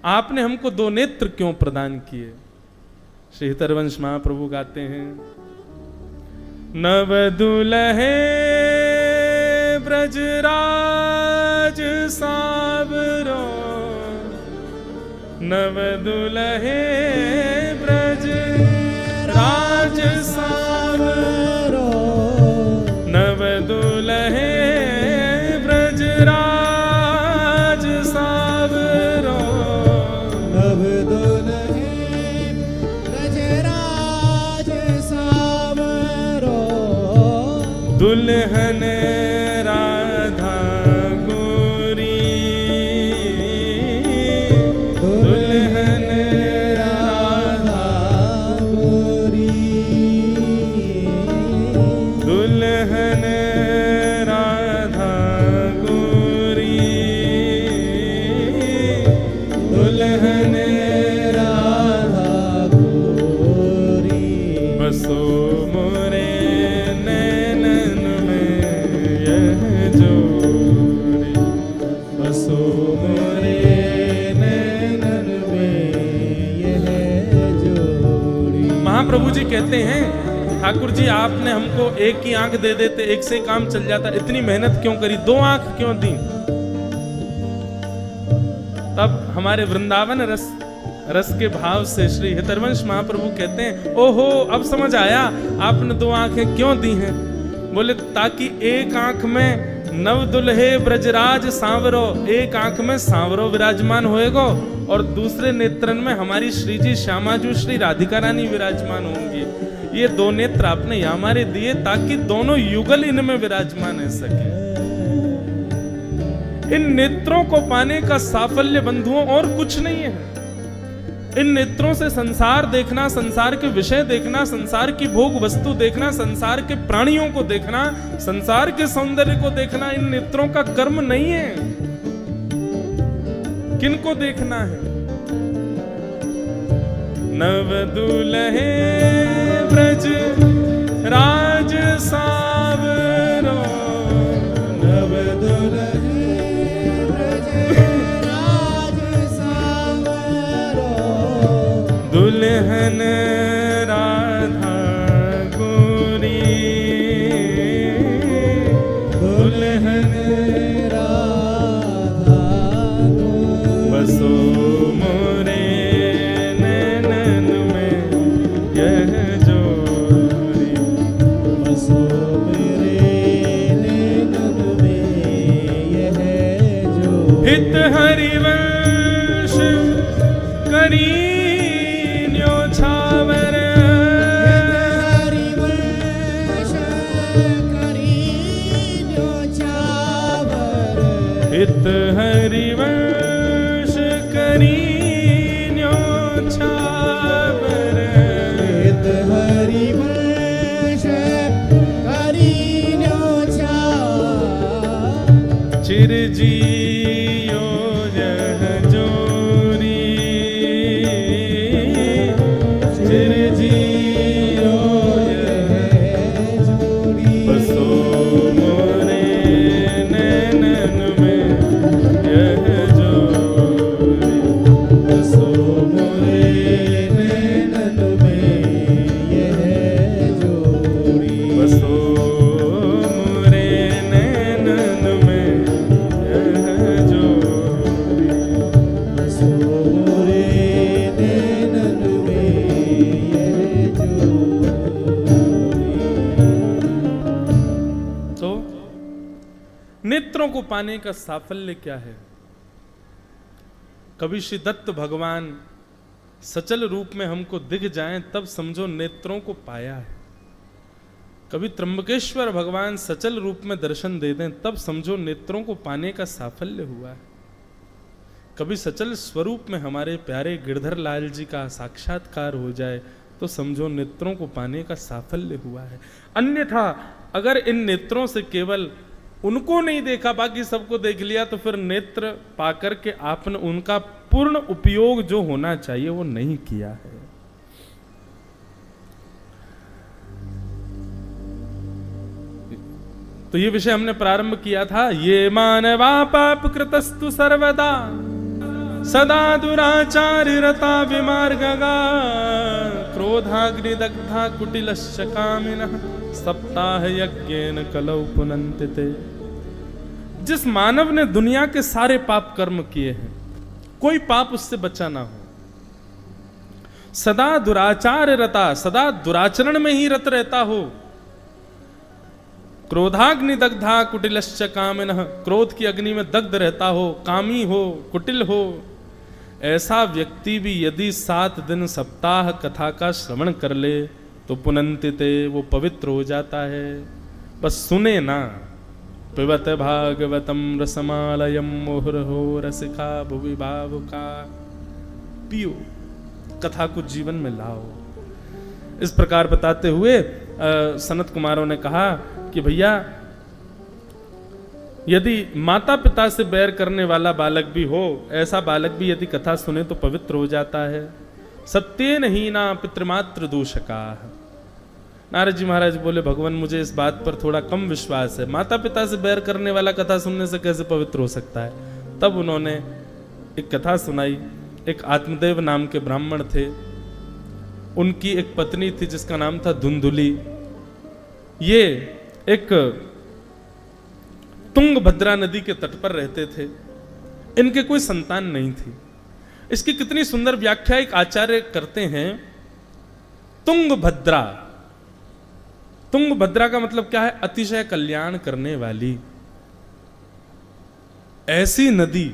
आपने हमको 2 नेत्र क्यों प्रदान किए। श्री हितरवंश महाप्रभु गाते हैं नव दुलहे ब्रजराज सावरो, नव दुलहे ब्रजराज सावरो, नव दुलहे ब्रजराज सावरो, नव दुलहे ब्रजराज सावरो, दुल्हन राधा गोरी, दुल्हन राधा गोरी, दुल्हन राधा गोरी, दुल्हन बसो मोरे नैनन में यह जोड़ी, बसो मोरे नैनन में यह जोड़ी। महाप्रभु जी कहते हैं, ठाकुर जी आपने हमको एक ही आंख दे देते, एक से काम चल जाता, इतनी मेहनत क्यों करी, दो आंख क्यों दी? तब हमारे वृंदावन रस के भाव से श्री हितरवंश महाप्रभु कहते हैं, ओहो अब समझ आया आपने दो आंखें क्यों दी हैं। बोले ताकि एक आंख में नव दुल्हे ब्रजराज सांवरो, एक आंख में सांवरो विराजमान होएगा और दूसरे नेत्रन में हमारी श्री जी श्यामाजू श्री राधिका रानी विराजमान होंगी। ये दो नेत्र आपने हमारे दिए ताकि दोनों युगल इनमें विराजमान रह सके। इन नेत्रों को पाने का साफल्य बंधुओं और कुछ नहीं है। इन नेत्रों से संसार देखना, संसार के विषय देखना, संसार की भोग वस्तु देखना, संसार के प्राणियों को देखना, संसार के सौंदर्य को देखना, इन नेत्रों का कर्म नहीं है। किनको देखना है? नव दुल्हे ब्रज राज सांवरो, नव दुल्हे ब्रज राज सांवरो, दुल्हन राधा गोरी, दुल्हन राधा गोरी, बसो मोरे नैनन में यह जोड़ी, बसो मेरे नैनन में यह जोड़ी। हित हरिवंश करी न्योछावर, हित हरिवंश करी न्योछावर, हित हरिवंश करी न्योछावर, चिरजियो यह जोरी, चिरजियो यह जोड़ी, बसो मोरे नैनन में यह जोड़ी, बसो मोरे नैनन में यह जोड़ी, बसो मोरे नैनन में यह जोड़ी, बसो मोरे नैनन में यह जोड़ी। तो नेत्रों को पाने का साफल्य क्या है? कभी श्री दत्त भगवान सचल रूप में हमको दिख जाएं तब समझो नेत्रों को पाया है। कभी त्र्यंबकेश्वर भगवान सचल रूप में दर्शन दे दें तब समझो नेत्रों को पाने का साफल्य हुआ है। कभी सचल स्वरूप में हमारे प्यारे गिरधर लाल जी का साक्षात्कार हो जाए तो समझो नेत्रों को पाने का साफल्य हुआ है। अन्यथा अगर इन नेत्रों से केवल उनको नहीं देखा बाकी सबको देख लिया तो फिर नेत्र पाकर के आपने उनका पूर्ण उपयोग जो होना चाहिए वो नहीं किया है। तो ये विषय हमने प्रारंभ किया था, ये मानवा पाप कृतस्तु सर्वदा सदा दुराचारि रता विमार्गगा क्रोधाग्निदग्धा कुटिलश्च कामिनः सप्ताह यज्ञेन कलौ पुनन्ति ते। जिस मानव ने दुनिया के सारे पाप कर्म किए हैं कोई पाप उससे बचा ना हो, सदा दुराचार रता, सदा दुराचरण में ही रत रहता हो, क्रोधाग्नि दग्धा कुटिलश्च कामिनः, क्रोध की अग्नि में दग्ध रहता हो, कामी हो, कुटिल हो, ऐसा व्यक्ति भी यदि 7 दिन सप्ताह कथा का श्रवण कर ले तो पुनन्तिते, वो पवित्र हो जाता है। बस सुने ना। पिबत भागवतम रसमालयम मुहुर्हो रसिका भुवि भावुका, पियो, कथा को जीवन में लाओ। इस प्रकार बताते हुए सनत कुमारों ने कहा कि भैया यदि माता पिता से बैर करने वाला बालक भी हो, ऐसा बालक भी यदि कथा सुने तो पवित्र हो जाता है। सत्येन हीना पितृमातृ दूषका, नारद जी महाराज बोले, भगवान मुझे इस बात पर थोड़ा कम विश्वास है, माता पिता से बैर करने वाला कथा सुनने से कैसे पवित्र हो सकता है। तब उन्होंने एक कथा सुनाई। एक आत्मदेव नाम के ब्राह्मण थे, उनकी एक पत्नी थी जिसका नाम था धुंधुली। ये एक तुंगभद्रा नदी के तट पर रहते थे, इनके कोई संतान नहीं थी। इसकी कितनी सुंदर व्याख्या एक आचार्य करते हैं। तुंगभद्रा, तुंगभद्रा का मतलब क्या है? अतिशय कल्याण करने वाली ऐसी नदी,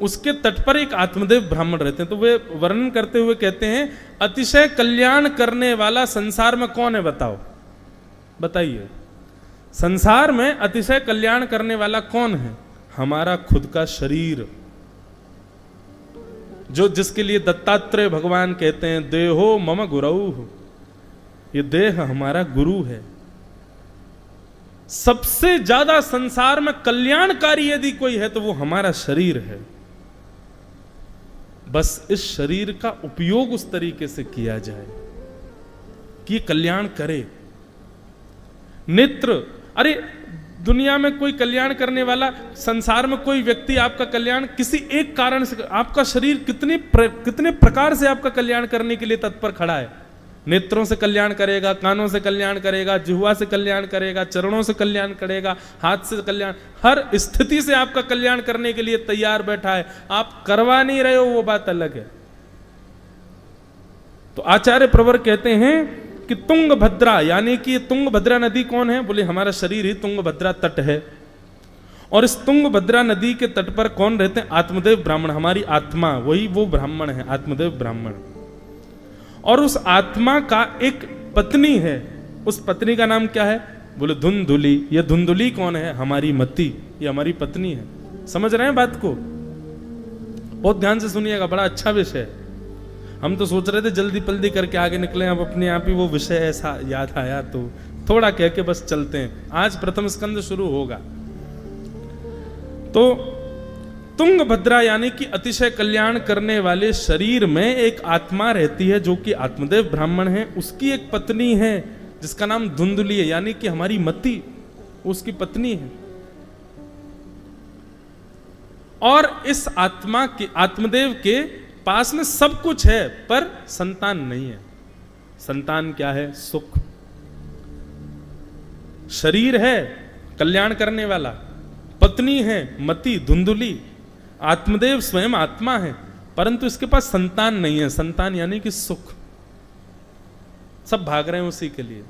उसके तट पर एक आत्मदेव ब्राह्मण रहते हैं। तो वे वर्णन करते हुए कहते हैं, अतिशय कल्याण करने वाला संसार में कौन है? बताओ, बताइए, संसार में अतिशय कल्याण करने वाला कौन है? हमारा खुद का शरीर, जो जिसके लिए दत्तात्रेय भगवान कहते हैं, देहो मम गुरु, ये देह हमारा गुरु है। सबसे ज्यादा संसार में कल्याणकारी यदि कोई है तो वो हमारा शरीर है। बस इस शरीर का उपयोग उस तरीके से किया जाए कि कल्याण करे। नेत्र, अरे दुनिया में कोई कल्याण करने वाला, संसार में कोई व्यक्ति आपका कल्याण किसी एक कारण से, आपका शरीर कितने प्रकार से आपका कल्याण करने के लिए तत्पर खड़ा है। नेत्रों से कल्याण करेगा, कानों से कल्याण करेगा, जिह्वा से कल्याण करेगा, चरणों से कल्याण करेगा, हाथ से कल्याण, हर स्थिति से आपका कल्याण करने के लिए तैयार बैठा है। आप करवा नहीं रहे हो वो बात अलग है। तो आचार्य प्रवर कहते हैं कि तुंगभद्रा, यानी कि तुंगभद्रा नदी कौन है? बोले हमारा शरीर ही तुंगभद्रा तट है। और इस तुंगभद्रा नदी के तट पर कौन रहते हैं? आत्मदेव ब्राह्मण, हमारी आत्मा, वही वो ब्राह्मण है, आत्मदेव ब्राह्मण। और उस आत्मा का एक पत्नी है, उस पत्नी का नाम क्या है? बोले धुंधुली। ये धुंधुली कौन है? हमारी मति, ये हमारी पत्नी है। समझ रहे हैं बात को? बहुत ध्यान से सुनिएगा, बड़ा अच्छा विषय है। हम तो सोच रहे थे जल्दी पल्दी करके आगे निकले, अब अपने आप ही वो विषय ऐसा याद आया तो थोड़ा कह के बस चलते हैं। आज प्रथम स्कंद शुरू होगा। तो तुंगभद्रा यानी कि अतिशय कल्याण करने वाले शरीर में एक आत्मा रहती है जो कि आत्मदेव ब्राह्मण है। उसकी एक पत्नी है जिसका नाम धुंधुली है, यानी कि हमारी मति उसकी पत्नी है। और इस आत्मा के, आत्मदेव के पास में सब कुछ है पर संतान नहीं है। संतान क्या है? सुख। शरीर है कल्याण करने वाला, पत्नी है मति धुंधुली, आत्मदेव स्वयं आत्मा है, परंतु इसके पास संतान नहीं है। संतान यानी कि सुख। सब भाग रहे हैं उसी के लिए।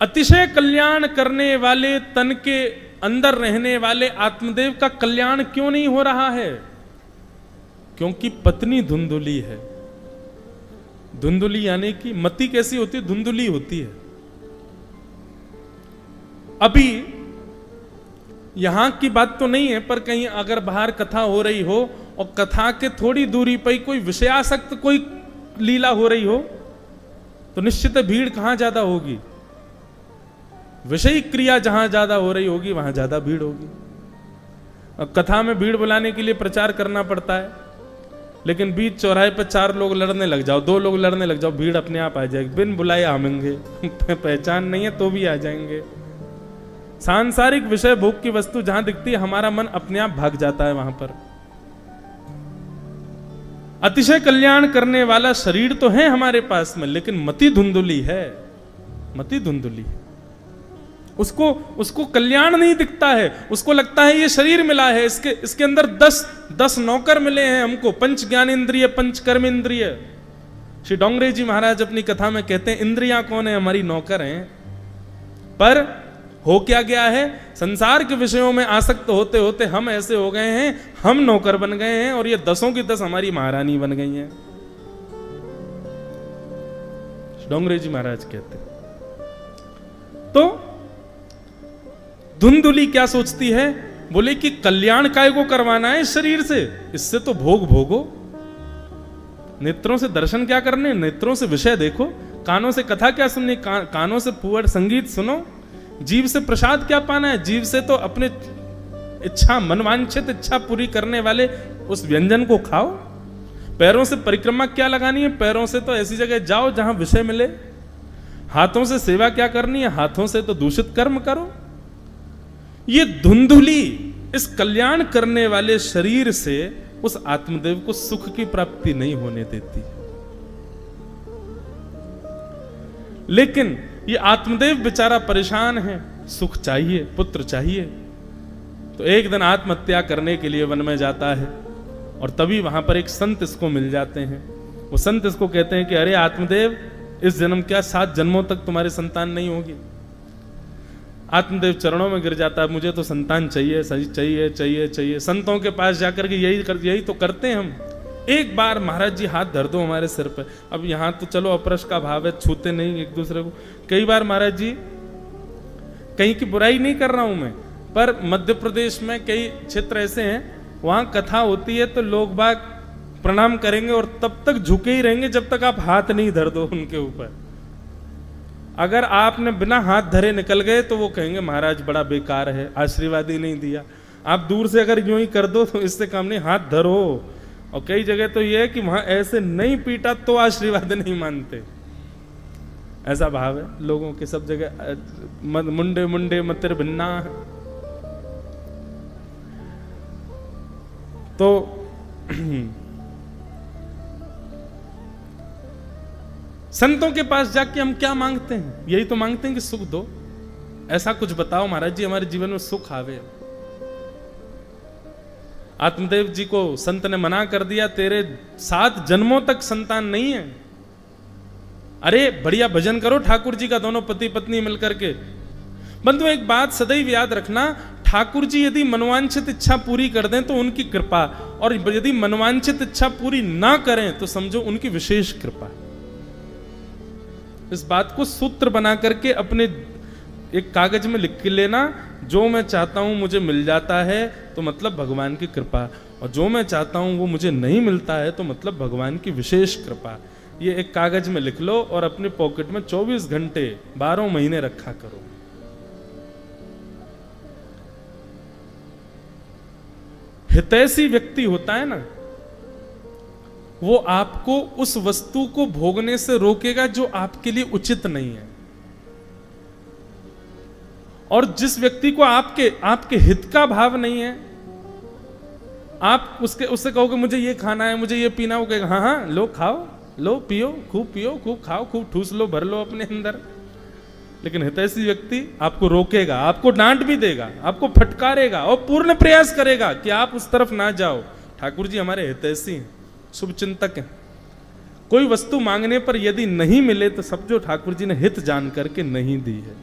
अतिशय कल्याण करने वाले तन के अंदर रहने वाले आत्मदेव का कल्याण क्यों नहीं हो रहा है? क्योंकि पत्नी धुंधुली है। धुंधुली यानी कि मति कैसी होती है? धुंधुली होती है। अभी यहां की बात तो नहीं है, पर कहीं अगर बाहर कथा हो रही हो और कथा के थोड़ी दूरी पर कोई विषयासक्त कोई लीला हो रही हो तो निश्चित भीड़ कहां ज्यादा होगी? विषयी क्रिया जहां ज्यादा हो रही होगी वहां ज्यादा भीड़ होगी। अब कथा में भीड़ बुलाने के लिए प्रचार करना पड़ता है, लेकिन बीच चौराहे पर 4 लोग लड़ने लग जाओ, 2 लोग लड़ने लग जाओ, भीड़ अपने आप आ जाएगी। बिन बुलाए आवेंगे पहचान नहीं है तो भी आ जाएंगे। सांसारिक विषय भोग की वस्तु जहां दिखती है हमारा मन अपने आप भाग जाता है वहां पर। अतिशय कल्याण करने वाला शरीर तो है हमारे पास में, लेकिन मति धुंधुली है। मति धुंधुली, उसको कल्याण नहीं दिखता है। उसको लगता है ये शरीर मिला है, इसके अंदर 10 नौकर मिले हैं हमको, पंच ज्ञान इंद्रिय, पंच कर्म इंद्रिय। श्री डोंगरे जी महाराज अपनी कथा में कहते हैं इंद्रियां कौन है? हमारी नौकर हैं। पर हो क्या गया है? संसार के विषयों में आसक्त होते होते हम ऐसे हो गए हैं, हम नौकर बन गए हैं और ये 10 की 10 हमारी महारानी बन गई हैं। डोंगरे जी महाराज कहते हैं। तो धुंधुली क्या सोचती है? बोले कि कल्याण काय को करवाना है शरीर से, इससे तो भोग भोगो। नेत्रों से दर्शन क्या करने? नेत्रों से विषय देखो। कानों से कथा क्या सुननी? कानों से पुअर संगीत सुनो। जीव से प्रसाद क्या पाना है? जीव से तो अपने इच्छा, मनवांछित इच्छा पूरी करने वाले उस व्यंजन को खाओ। पैरों से परिक्रमा क्या लगानी है? पैरों से तो ऐसी जगह जाओ जहां विषय मिले। हाथों से सेवा क्या करनी है? हाथों से तो दूषित कर्म करो। ये धुंधुली इस कल्याण करने वाले शरीर से उस आत्मदेव को सुख की प्राप्ति नहीं होने देती। लेकिन ये आत्मदेव बेचारा परेशान है, सुख चाहिए, पुत्र चाहिए, तो एक दिन आत्महत्या करने के लिए वन में जाता है और तभी वहां पर एक संत इसको मिल जाते हैं। वो संत इसको कहते हैं कि अरे आत्मदेव, इस जन्म क्या 7 जन्मों तक तुम्हारी संतान नहीं होगी। आत्मदेव चरणों में गिर जाता है, मुझे तो संतान चाहिए, सही चाहिए चाहिए चाहिए। संतों के पास जाकर के यही तो करते हैं हम। एक बार महाराज जी हाथ धर दो हमारे सिर पे। अब यहाँ तो चलो अपरश का भाव है, छूते नहीं एक दूसरे को। कई बार महाराज जी, कहीं की बुराई नहीं कर रहा हूं मैं, पर मध्य प्रदेश में कई क्षेत्र ऐसे हैं, वहां कथा होती है तो लोग बाग प्रणाम करेंगे और तब तक झुके ही रहेंगे जब तक आप हाथ नहीं धर दो उनके ऊपर। अगर आपने बिना हाथ धरे निकल गए तो वो कहेंगे महाराज बड़ा बेकार है, आशीर्वाद ही नहीं दिया। आप दूर से अगर यूं ही कर दो तो इससे काम नहीं, हाथ धरो। और कई जगह तो ये है कि वहां ऐसे नहीं पीटा तो आशीर्वाद नहीं मानते, ऐसा भाव है लोगों के सब जगह। मुंडे मुंडे मतिर भिन्ना। तो संतों के पास जाके हम क्या मांगते हैं? यही तो मांगते हैं कि सुख दो, ऐसा कुछ बताओ महाराज जी हमारे जीवन में सुख आवे। आत्मदेव जी को संत ने मना कर दिया, तेरे 7 जन्मों तक संतान नहीं है। अरे बढ़िया भजन करो ठाकुर जी का, दोनों पति पत्नी मिलकर के। बंधु एक बात सदैव याद रखना, ठाकुर जी यदि मनवांछित इच्छा पूरी कर दें तो उनकी कृपा, और यदि मनवांछित इच्छा पूरी ना करें तो समझो उनकी विशेष कृपा। इस बात को सूत्र बना करके अपने एक कागज में लिख के लेना, जो मैं चाहता हूं मुझे मिल जाता है तो मतलब भगवान की कृपा, और जो मैं चाहता हूं वो मुझे नहीं मिलता है तो मतलब भगवान की विशेष कृपा। ये एक कागज में लिख लो और अपने पॉकेट में 24 घंटे 12 महीने रखा करो। हितैषी व्यक्ति होता है ना, वो आपको उस वस्तु को भोगने से रोकेगा जो आपके लिए उचित नहीं है। और जिस व्यक्ति को आपके हित का भाव नहीं है, आप उससे कहोगे मुझे ये खाना है, मुझे ये पीना, वो कहेगा हाँ हाँ लो खाओ, लो पियो, खूब खाओ, खूब ठूस लो, भर लो अपने अंदर। लेकिन हितैषी व्यक्ति आपको रोकेगा, आपको डांट भी देगा, आपको फटकारेगा और पूर्ण प्रयास करेगा कि आप उस तरफ ना जाओ। ठाकुर जी हमारे हितैषी हैं, शुभ चिंतक हैं। कोई वस्तु मांगने पर यदि नहीं मिले तो समझो ठाकुर जी ने हित जान करके नहीं दी है,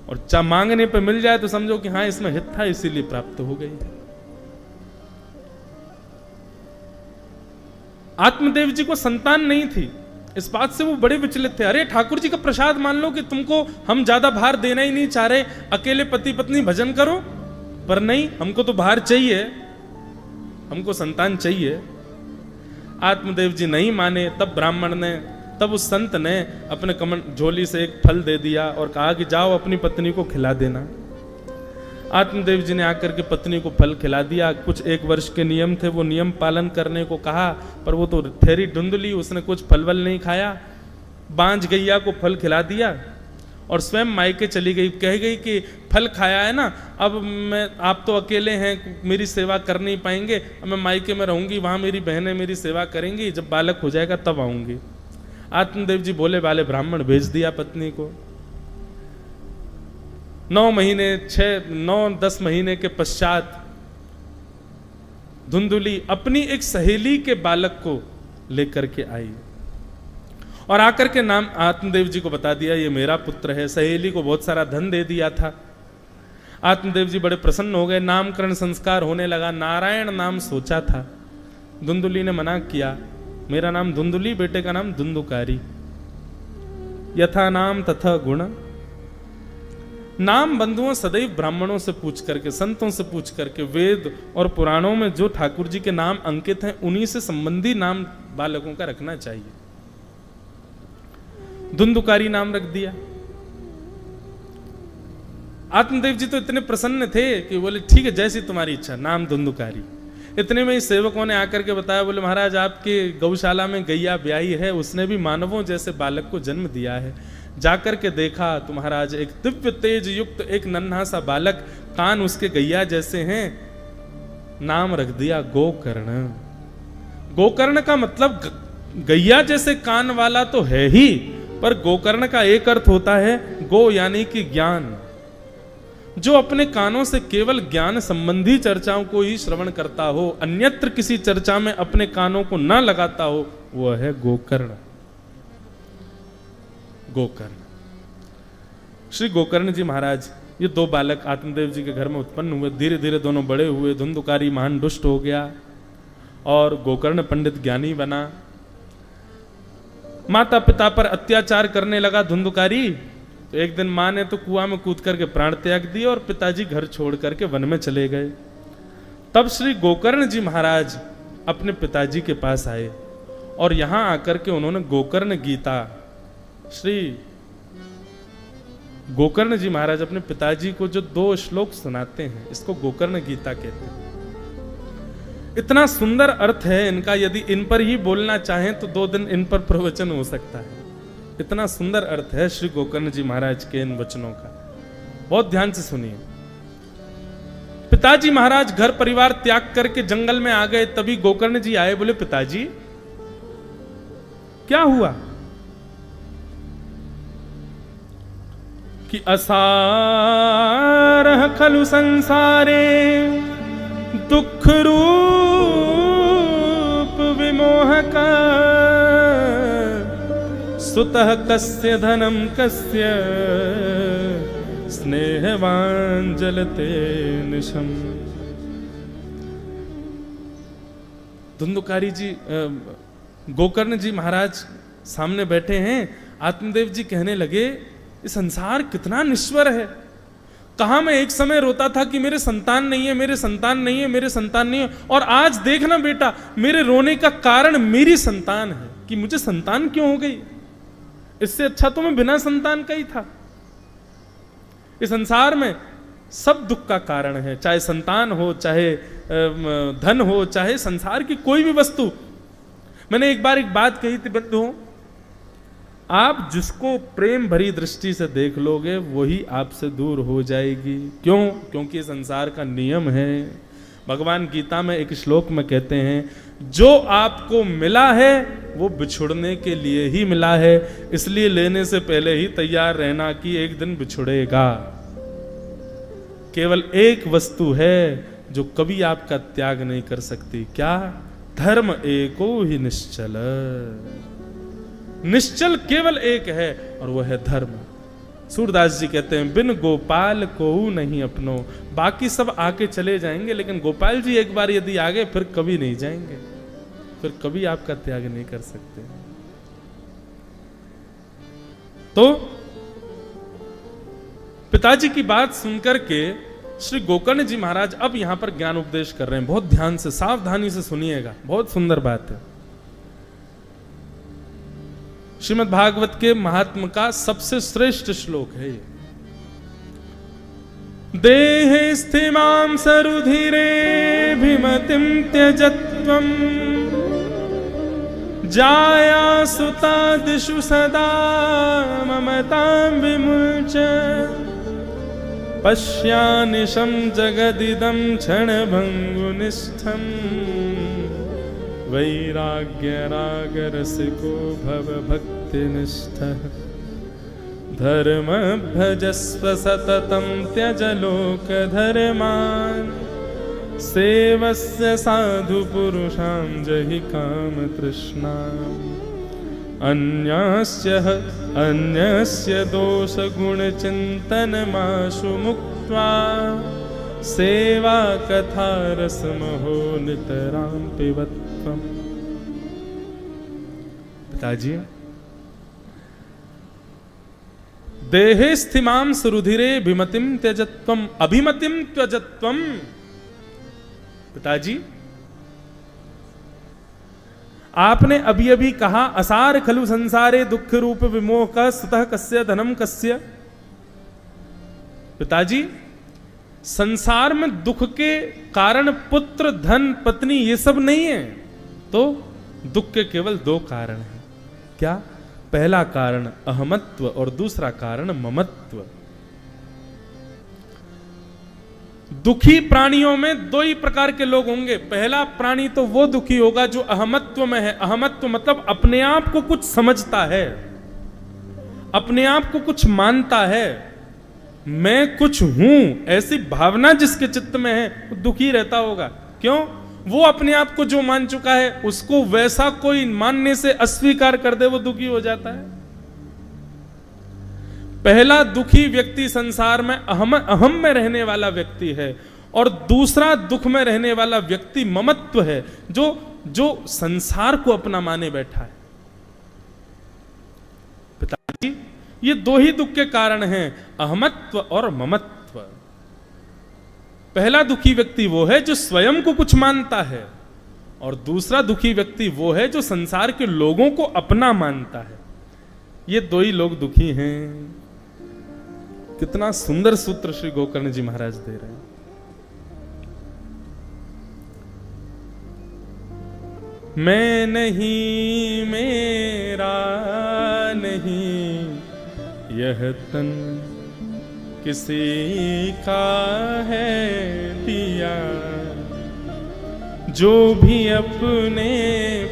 और चाहे मांगने पर मिल जाए तो समझो कि हाँ इसमें हित था इसीलिए प्राप्त हो गई है। आत्मदेव जी को संतान नहीं थी, इस बात से वो बड़े विचलित थे। अरे ठाकुर जी का प्रसाद मान लो कि तुमको हम ज्यादा भार देना ही नहीं चाह रहे, अकेले पति पत्नी भजन करो, पर नहीं, हमको तो भार चाहिए, हमको संतान चाहिए। आत्मदेव जी नहीं माने। तब उस संत ने अपने झोली से एक फल दे दिया और कहा कि जाओ अपनी पत्नी को खिला देना। आत्मदेव जी ने आकर के पत्नी को फल खिला दिया। कुछ 1 वर्ष के नियम थे, वो नियम पालन करने को कहा, पर वो तो ठहरी धुंधली, उसने कुछ फल वल नहीं खाया। बांझ गैया को फल खिला दिया और स्वयं मायके चली गई। कह गई कि फल खाया है ना, अब आप तो अकेले हैं, मेरी सेवा कर नहीं पाएंगे, अब मैं मायके में रहूंगी, वहां मेरी बहनें मेरी सेवा करेंगी, जब बालक हो जाएगा तब आऊंगी। आत्मदेव जी बोले वाले ब्राह्मण भेज दिया पत्नी को। 9-10 महीने के पश्चात धुंधुली अपनी एक सहेली के बालक को लेकर के आई और आकर के नाम आत्मदेव जी को बता दिया ये मेरा पुत्र है। सहेली को बहुत सारा धन दे दिया था। आत्मदेव जी बड़े प्रसन्न हो गए। नामकरण संस्कार होने लगा। नारायण नाम सोचा था। धुंधुली ने मना किया, मेरा नाम धुंधुली, बेटे का नाम धुंधुकारी। यथा नाम तथा गुण। नाम बंधुओं सदैव ब्राह्मणों से पूछ करके, संतों से पूछ करके, वेद और पुराणों में जो ठाकुर जी के नाम अंकित हैं उन्हीं से संबंधी नाम बालकों का रखना चाहिए। धुंधुकारी नाम रख दिया। आत्मदेव जी तो इतने प्रसन्न थे कि बोले ठीक है जैसी तुम्हारी इच्छा, नाम धुंधुकारी। इतने में ही सेवकों ने आकर के बताया, बोले महाराज आपके गौशाला में गैया ब्याई है, उसने भी मानवों जैसे बालक को जन्म दिया है। जाकर के देखा तो महाराज एक दिव्य तेज युक्त एक नन्हा सा बालक, कान उसके गैया जैसे हैं, नाम रख दिया गोकर्ण। गोकर्ण का मतलब गैया जैसे कान वाला तो है ही, पर गोकर्ण का एक अर्थ होता है गो यानी कि ज्ञान। जो अपने कानों से केवल ज्ञान संबंधी चर्चाओं को ही श्रवण करता हो, अन्यत्र किसी चर्चा में अपने कानों को ना लगाता हो, वह है गोकर्ण। गोकर्ण, श्री गोकर्ण जी महाराज, ये दो बालक आत्मदेव जी के घर में उत्पन्न हुए। धीरे धीरे दोनों बड़े हुए। धुंधुकारी महान दुष्ट हो गया और गोकर्ण पंडित ज्ञानी बना। माता पिता पर अत्याचार करने लगा धुंधुकारी, तो एक दिन मां ने तो कुआं में कूद करके प्राण त्याग दिए और पिताजी घर छोड़ करके वन में चले गए। तब श्री गोकर्ण जी महाराज अपने पिताजी के पास आए और यहां आकर के उन्होंने गोकर्ण गीता, श्री गोकर्ण जी महाराज अपने पिताजी को जो 2 श्लोक सुनाते हैं, इसको गोकर्ण गीता कहते हैं। इतना सुंदर अर्थ है इनका, यदि इन पर ही बोलना चाहें तो 2 दिन इन पर प्रवचन हो सकता है। इतना सुंदर अर्थ है श्री गोकर्ण जी महाराज के इन वचनों का। बहुत ध्यान से सुनिए। पिताजी महाराज घर परिवार त्याग करके जंगल में आ गए, तभी गोकर्ण जी आए। बोले पिताजी क्या हुआ? कि असारह खलु संसारे दुख रूप विमोहका सुतः कस्य धनम कस्य स्नेहवान जलते निशम। धुंधुकारी जी, गोकर्ण जी महाराज सामने बैठे हैं। आत्मदेव जी कहने लगे, ये संसार कितना निश्वर है। कहा मैं एक समय रोता था कि मेरे संतान नहीं है, मेरे संतान नहीं है, मेरे संतान नहीं है, और आज देखना बेटा, मेरे रोने का कारण मेरी संतान है कि मुझे संतान क्यों हो गई। इससे अच्छा तो मैं बिना संतान का ही था। इस संसार में सब दुख का कारण है, चाहे संतान हो, चाहे धन हो, चाहे संसार की कोई भी वस्तु। मैंने एक बार एक बात कही थी बंधुओं, आप जिसको प्रेम भरी दृष्टि से देख लोगे वही आपसे दूर हो जाएगी। क्यों? क्योंकि संसार का नियम है। भगवान गीता में एक श्लोक में कहते हैं, जो आपको मिला है वो बिछुड़ने के लिए ही मिला है, इसलिए लेने से पहले ही तैयार रहना कि एक दिन बिछुड़ेगा। केवल एक वस्तु है जो कभी आपका त्याग नहीं कर सकती। क्या? धर्म एको ही निश्चल। निश्चल केवल एक है और वह है धर्म। सूरदास जी कहते हैं, बिन गोपाल को नहीं अपनो। बाकी सब आके चले जाएंगे, लेकिन गोपाल जी एक बार यदि आ गए फिर कभी नहीं जाएंगे, फिर कभी आपका त्याग नहीं कर सकते। तो पिताजी की बात सुनकर के श्री गोकर्ण जी महाराज अब यहां पर ज्ञान उपदेश कर रहे हैं। बहुत ध्यान से, सावधानी से सुनिएगा, बहुत सुंदर बात है। श्रीमद् भागवत के महात्म का सबसे श्रेष्ठ श्लोक है ये। देहे स्थिमां सरुधिरे भिमतिं त्यजत्वं जाया सुतादिषु सदा ममतां विमुच पश्यानिशं जगदिदं क्षणभङ्गुनिष्ठं वैराग्य रागरसिको भव भक्तिनिष्ठः धर्म भजस्व सततं त्यज लोकधर्मान् सेवस्य साधु पुरुषां जहि काम तृष्णाम् अन्यस्य दोष गुण चिंतनमाशु मुक्त्वा सेवा कथा रसमहो नितरां पिबत्वम्। पिताजी, देहे स्थिमां सुरुधिरे भिमतिं त्यजत्वम् अभिमतिं त्यजत्वम्। पिताजी, आपने अभी अभी कहा असार खलु संसारे दुख रूप विमोह का सुतः कस्य धनम कस्य। पिताजी, संसार में दुख के कारण पुत्र, धन, पत्नी ये सब नहीं है, तो दुख के केवल दो कारण हैं। क्या? पहला कारण अहमत्व और दूसरा कारण ममत्व। दुखी प्राणियों में दो ही प्रकार के लोग होंगे। पहला प्राणी तो वो दुखी होगा जो अहमत्व में है। अहमत्व मतलब अपने आप को कुछ समझता है, अपने आप को कुछ मानता है, मैं कुछ हूं, ऐसी भावना जिसके चित्त में है वो दुखी रहता होगा। क्यों? वो अपने आप को जो मान चुका है उसको वैसा कोई मानने से अस्वीकार कर दे वो दुखी हो जाता है। पहला दुखी व्यक्ति संसार में अहम में रहने वाला व्यक्ति है, और दूसरा दुख में रहने वाला व्यक्ति ममत्व है, जो संसार को अपना माने बैठा है। पिताजी, ये दो ही दुख के कारण हैं, अहमत्व और ममत्व। पहला दुखी व्यक्ति वो है जो स्वयं को कुछ मानता है, और दूसरा दुखी व्यक्ति वो है जो संसार के लोगों को अपना मानता है। ये दो ही लोग दुखी हैं। कितना सुंदर सूत्र श्री गोकर्ण जी महाराज दे रहे हैं। मैं नहीं, मेरा नहीं, यह तन किसी का है दिया, जो भी अपने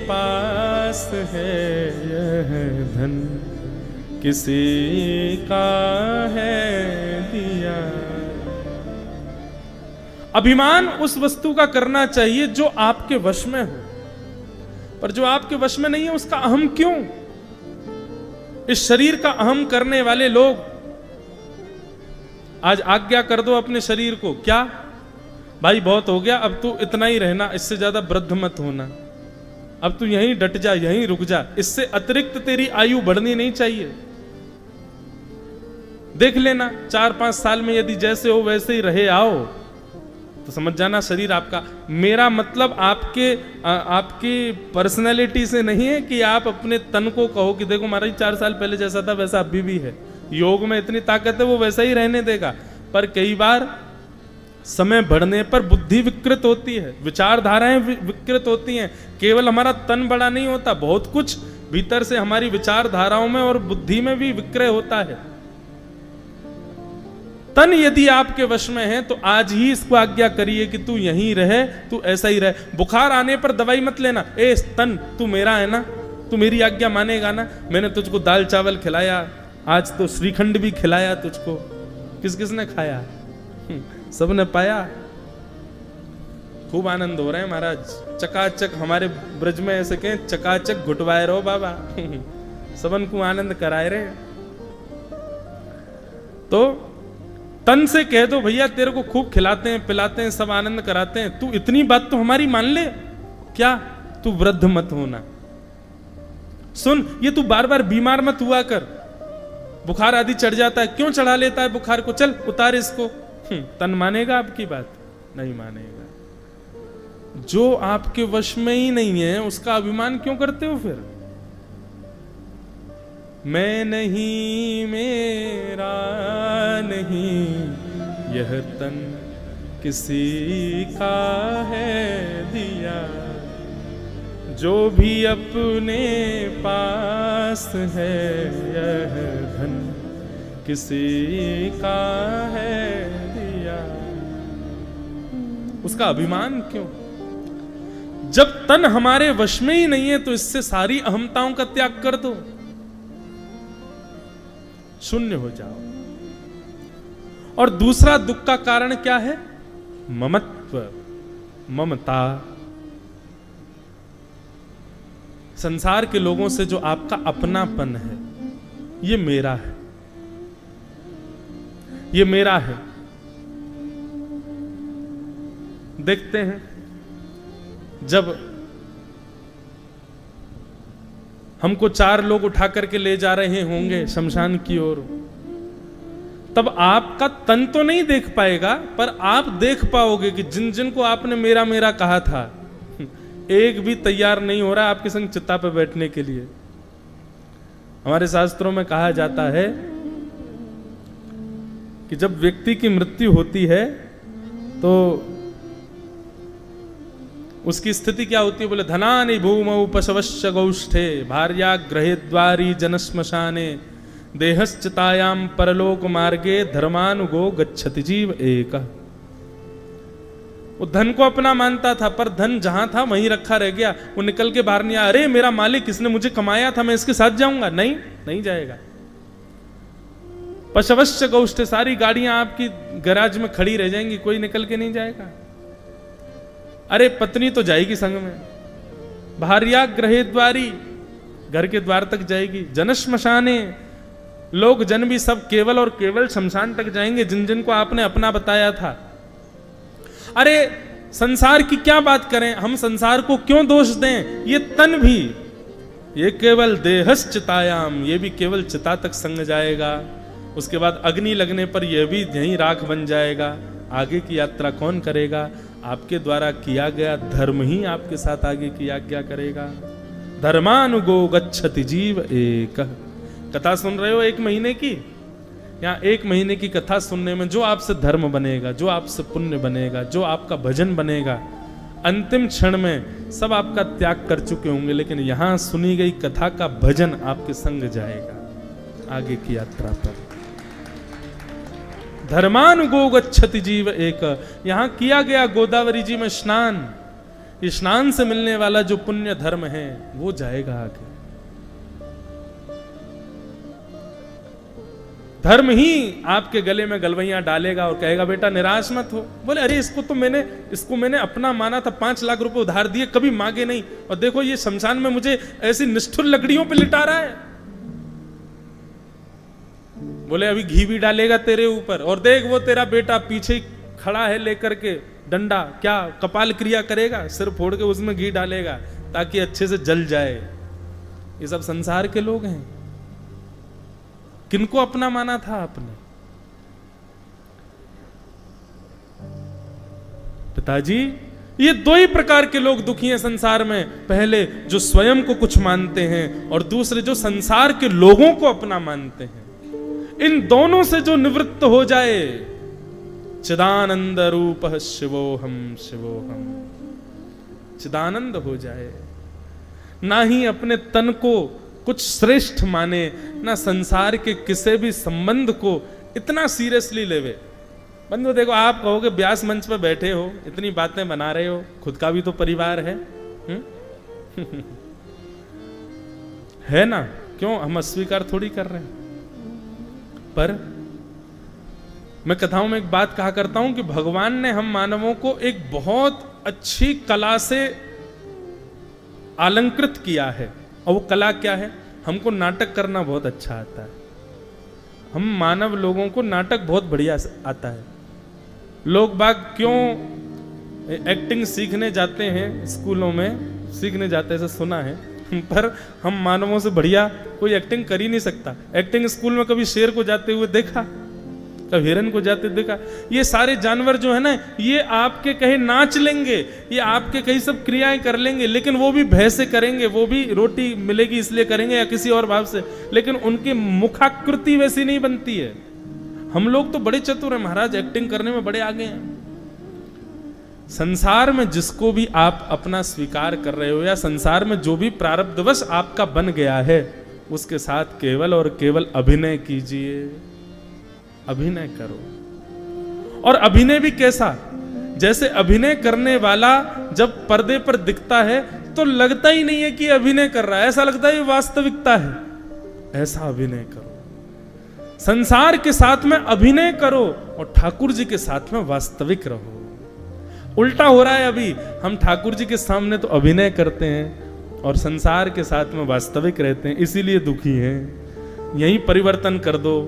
पास है यह धन किसी का है दिया। अभिमान उस वस्तु का करना चाहिए जो आपके वश में हो, पर जो आपके वश में नहीं है उसका अहम क्यों? इस शरीर का अहम करने वाले लोग आज आज्ञा कर दो अपने शरीर को, क्या भाई बहुत हो गया, अब तू इतना ही रहना, इससे ज्यादा वृद्ध मत होना, अब तू यहीं डट जा, यहीं रुक जा, इससे अतिरिक्त तेरी आयु बढ़नी नहीं चाहिए। देख लेना 4-5 साल में यदि जैसे हो वैसे ही रहे आओ तो समझ जाना शरीर आपका। मेरा मतलब आपकी पर्सनैलिटी से नहीं है कि आप अपने तन को कहो कि देखो महाराज 4 साल पहले जैसा था वैसा अभी भी है, योग में इतनी ताकत है वो वैसा ही रहने देगा। पर कई बार समय बढ़ने पर बुद्धि विकृत होती है, विचारधाराएं विकृत होती हैं। केवल हमारा तन बड़ा नहीं होता, बहुत कुछ भीतर से हमारी विचारधाराओं में और बुद्धि में भी विक्रय होता है। तन यदि आपके वश में है तो आज ही इसको आज्ञा करिए कि तू यहीं रहे, तू ऐसा ही रहे। बुखार आने पर दवाई मत लेना, ए तन तू मेरा है ना, तू मेरी आज्ञा मानेगा ना, मैंने तुझको दाल चावल खिलाया, आज तो श्रीखंड भी खिलाया तुझको, किस किसने खाया? सबने पाया। खूब आनंद हो रहा है महाराज, चकाचक हमारे ब्रज में ऐसे कहें चकाचक घुटवाए रहो बाबा सबन को आनंद कराए रहे। तो तन से कह दो भैया तेरे को खूब खिलाते हैं पिलाते हैं सब आनंद कराते हैं, तू इतनी बात तो हमारी मान ले, क्या तू वृद्ध मत होना। सुन, ये तू बार बार बीमार मत हुआ कर, बुखार आदि चढ़ जाता है, क्यों चढ़ा लेता है बुखार को, चल उतार इसको। तन मानेगा आपकी बात? नहीं मानेगा। जो आपके वश में ही नहीं है उसका अभिमान क्यों करते हो फिर? मैं नहीं, मेरा नहीं, यह तन किसी का है दिया, जो भी अपने पास है यह धन किसी का है दिया। उसका अभिमान क्यों? जब तन हमारे वश में ही नहीं है तो इससे सारी अहमताओं का त्याग कर दो, शून्य हो जाओ। और दूसरा दुख का कारण क्या है? ममत्व, ममता। संसार के लोगों से जो आपका अपनापन है, ये मेरा है, ये मेरा है। देखते हैं जब हमको 4 लोग उठा करके ले जा रहे होंगे शमशान की ओर, तब आपका तन तो नहीं देख पाएगा, पर आप देख पाओगे कि जिन जिन को आपने मेरा मेरा कहा था, एक भी तैयार नहीं हो रहा आपके संग चिता पर बैठने के लिए। हमारे शास्त्रों में कहा जाता है कि जब व्यक्ति की मृत्यु होती है तो उसकी स्थिति क्या होती है? बोले धनानि भूमौ पशवश्च गौष्ठे भार्या ग्रहे द्वारी जनश्मशाने देहश्चितायाम परलोक मार्गे धर्मानुगो गच्छति जीव एक। वो धन को अपना मानता था, पर धन जहां था वहीं रखा रह गया। वो निकल के बाहर नहीं आया, अरे मेरा मालिक इसने मुझे कमाया था, मैं इसके साथ जाऊंगा। नहीं, नहीं जाएगा। पशवश्च गौष्ठे, सारी गाड़ियां आपकी गैराज में खड़ी रह जाएंगी, कोई निकल के नहीं जाएगा। अरे पत्नी तो जाएगी संग में, भार्या ग्रहे द्वारी, घर के द्वार तक जाएगी, जनश्मशाने, लोग जन भी सब केवल और केवल शमशान तक जाएंगे, जिन जिन को आपने अपना बताया था। अरे संसार की क्या बात करें, हम संसार को क्यों दोष दें? ये तन भी, ये केवल देहश्चितायाम, ये भी केवल चिता तक संग जाएगा। उसके बाद अग्नि लगने पर यह भी यहीं राख बन जाएगा। आगे की यात्रा कौन करेगा? आपके द्वारा किया गया धर्म ही आपके साथ आगे की आज्ञा करेगा। धर्मानुगो गच्छति जीव एक। कथा सुन रहे हो 1 महीने की? यहाँ 1 महीने की कथा सुनने में जो आपसे धर्म बनेगा, जो आपसे पुण्य बनेगा, जो आपका भजन बनेगा, अंतिम क्षण में सब आपका त्याग कर चुके होंगे, लेकिन यहाँ सुनी गई कथा का भजन आपके संग जाएगा आगे की यात्रा पर। धर्मानुगो गच्छति जीव एक। यहां किया गया गोदावरी जी में स्नान, ये स्नान से मिलने वाला जो पुण्य धर्म है वो जाएगा आगे। धर्म ही आपके गले में गलवैयां डालेगा और कहेगा बेटा निराश मत हो। बोले अरे इसको मैंने अपना माना था, 5 लाख रुपए उधार दिए, कभी मांगे नहीं, और देखो ये शमशान में मुझे ऐसी निष्ठुर लकड़ियों पे लिटा रहा है। बोले अभी घी भी डालेगा तेरे ऊपर, और देख वो तेरा बेटा पीछे खड़ा है लेकर के डंडा, क्या कपाल क्रिया करेगा, सिर फोड़ के उसमें घी डालेगा ताकि अच्छे से जल जाए। ये सब संसार के लोग हैं। किनको अपना माना था आपने? पिताजी, ये 2 ही प्रकार के लोग दुखी हैं संसार में। पहले जो स्वयं को कुछ मानते हैं, और दूसरे जो संसार के लोगों को अपना मानते हैं। इन दोनों से जो निवृत्त हो जाए, चिदानंद रूप शिवोहम शिवोहम, चिदानंद हो जाए, ना ही अपने तन को कुछ श्रेष्ठ माने, ना संसार के किसी भी संबंध को इतना सीरियसली लेवे। बंधु देखो, आप कहोगे व्यास मंच पर बैठे हो, इतनी बातें बना रहे हो, खुद का भी तो परिवार है है ना? क्यों हम अस्वीकार थोड़ी कर रहे हैं। पर मैं कथाओं में एक बात कहा करता हूं कि भगवान ने हम मानवों को एक बहुत अच्छी कला से अलंकृत किया है। और वो कला क्या है? हमको नाटक करना बहुत अच्छा आता है। हम मानव लोगों को नाटक बहुत बढ़िया आता है। लोग बाग क्यों एक्टिंग सीखने जाते हैं, स्कूलों में सीखने जाते हैं, ऐसा सुना है, पर हम मानवों से बढ़िया कोई एक्टिंग कर ही नहीं सकता। एक्टिंग स्कूल में कभी शेर को जाते हुए देखा, कभी हिरन को जाते देखा? ये सारे जानवर जो है ना, ये आपके कहीं नाच लेंगे, ये आपके कहीं सब क्रियाएं कर लेंगे, लेकिन वो भी भय से करेंगे, वो भी रोटी मिलेगी इसलिए करेंगे या किसी और भाव से, लेकिन उनकी मुखाकृति वैसी नहीं बनती है। हम लोग तो बड़े चतुर हैं महाराज, एक्टिंग करने में बड़े आगे हैं। संसार में जिसको भी आप अपना स्वीकार कर रहे हो, या संसार में जो भी प्रारब्धवश आपका बन गया है, उसके साथ केवल और केवल अभिनय कीजिए, अभिनय करो। और अभिनय भी कैसा? जैसे अभिनय करने वाला जब पर्दे पर दिखता है तो लगता ही नहीं है कि अभिनय कर रहा है, ऐसा लगता है ये वास्तविकता है। ऐसा अभिनय करो, संसार के साथ में अभिनय करो और ठाकुर जी के साथ में वास्तविक रहो। उल्टा हो रहा है अभी, हम ठाकुर जी के सामने तो अभिनय करते हैं और संसार के साथ में वास्तविक रहते हैं, इसीलिए दुखी हैं। यही परिवर्तन कर दो।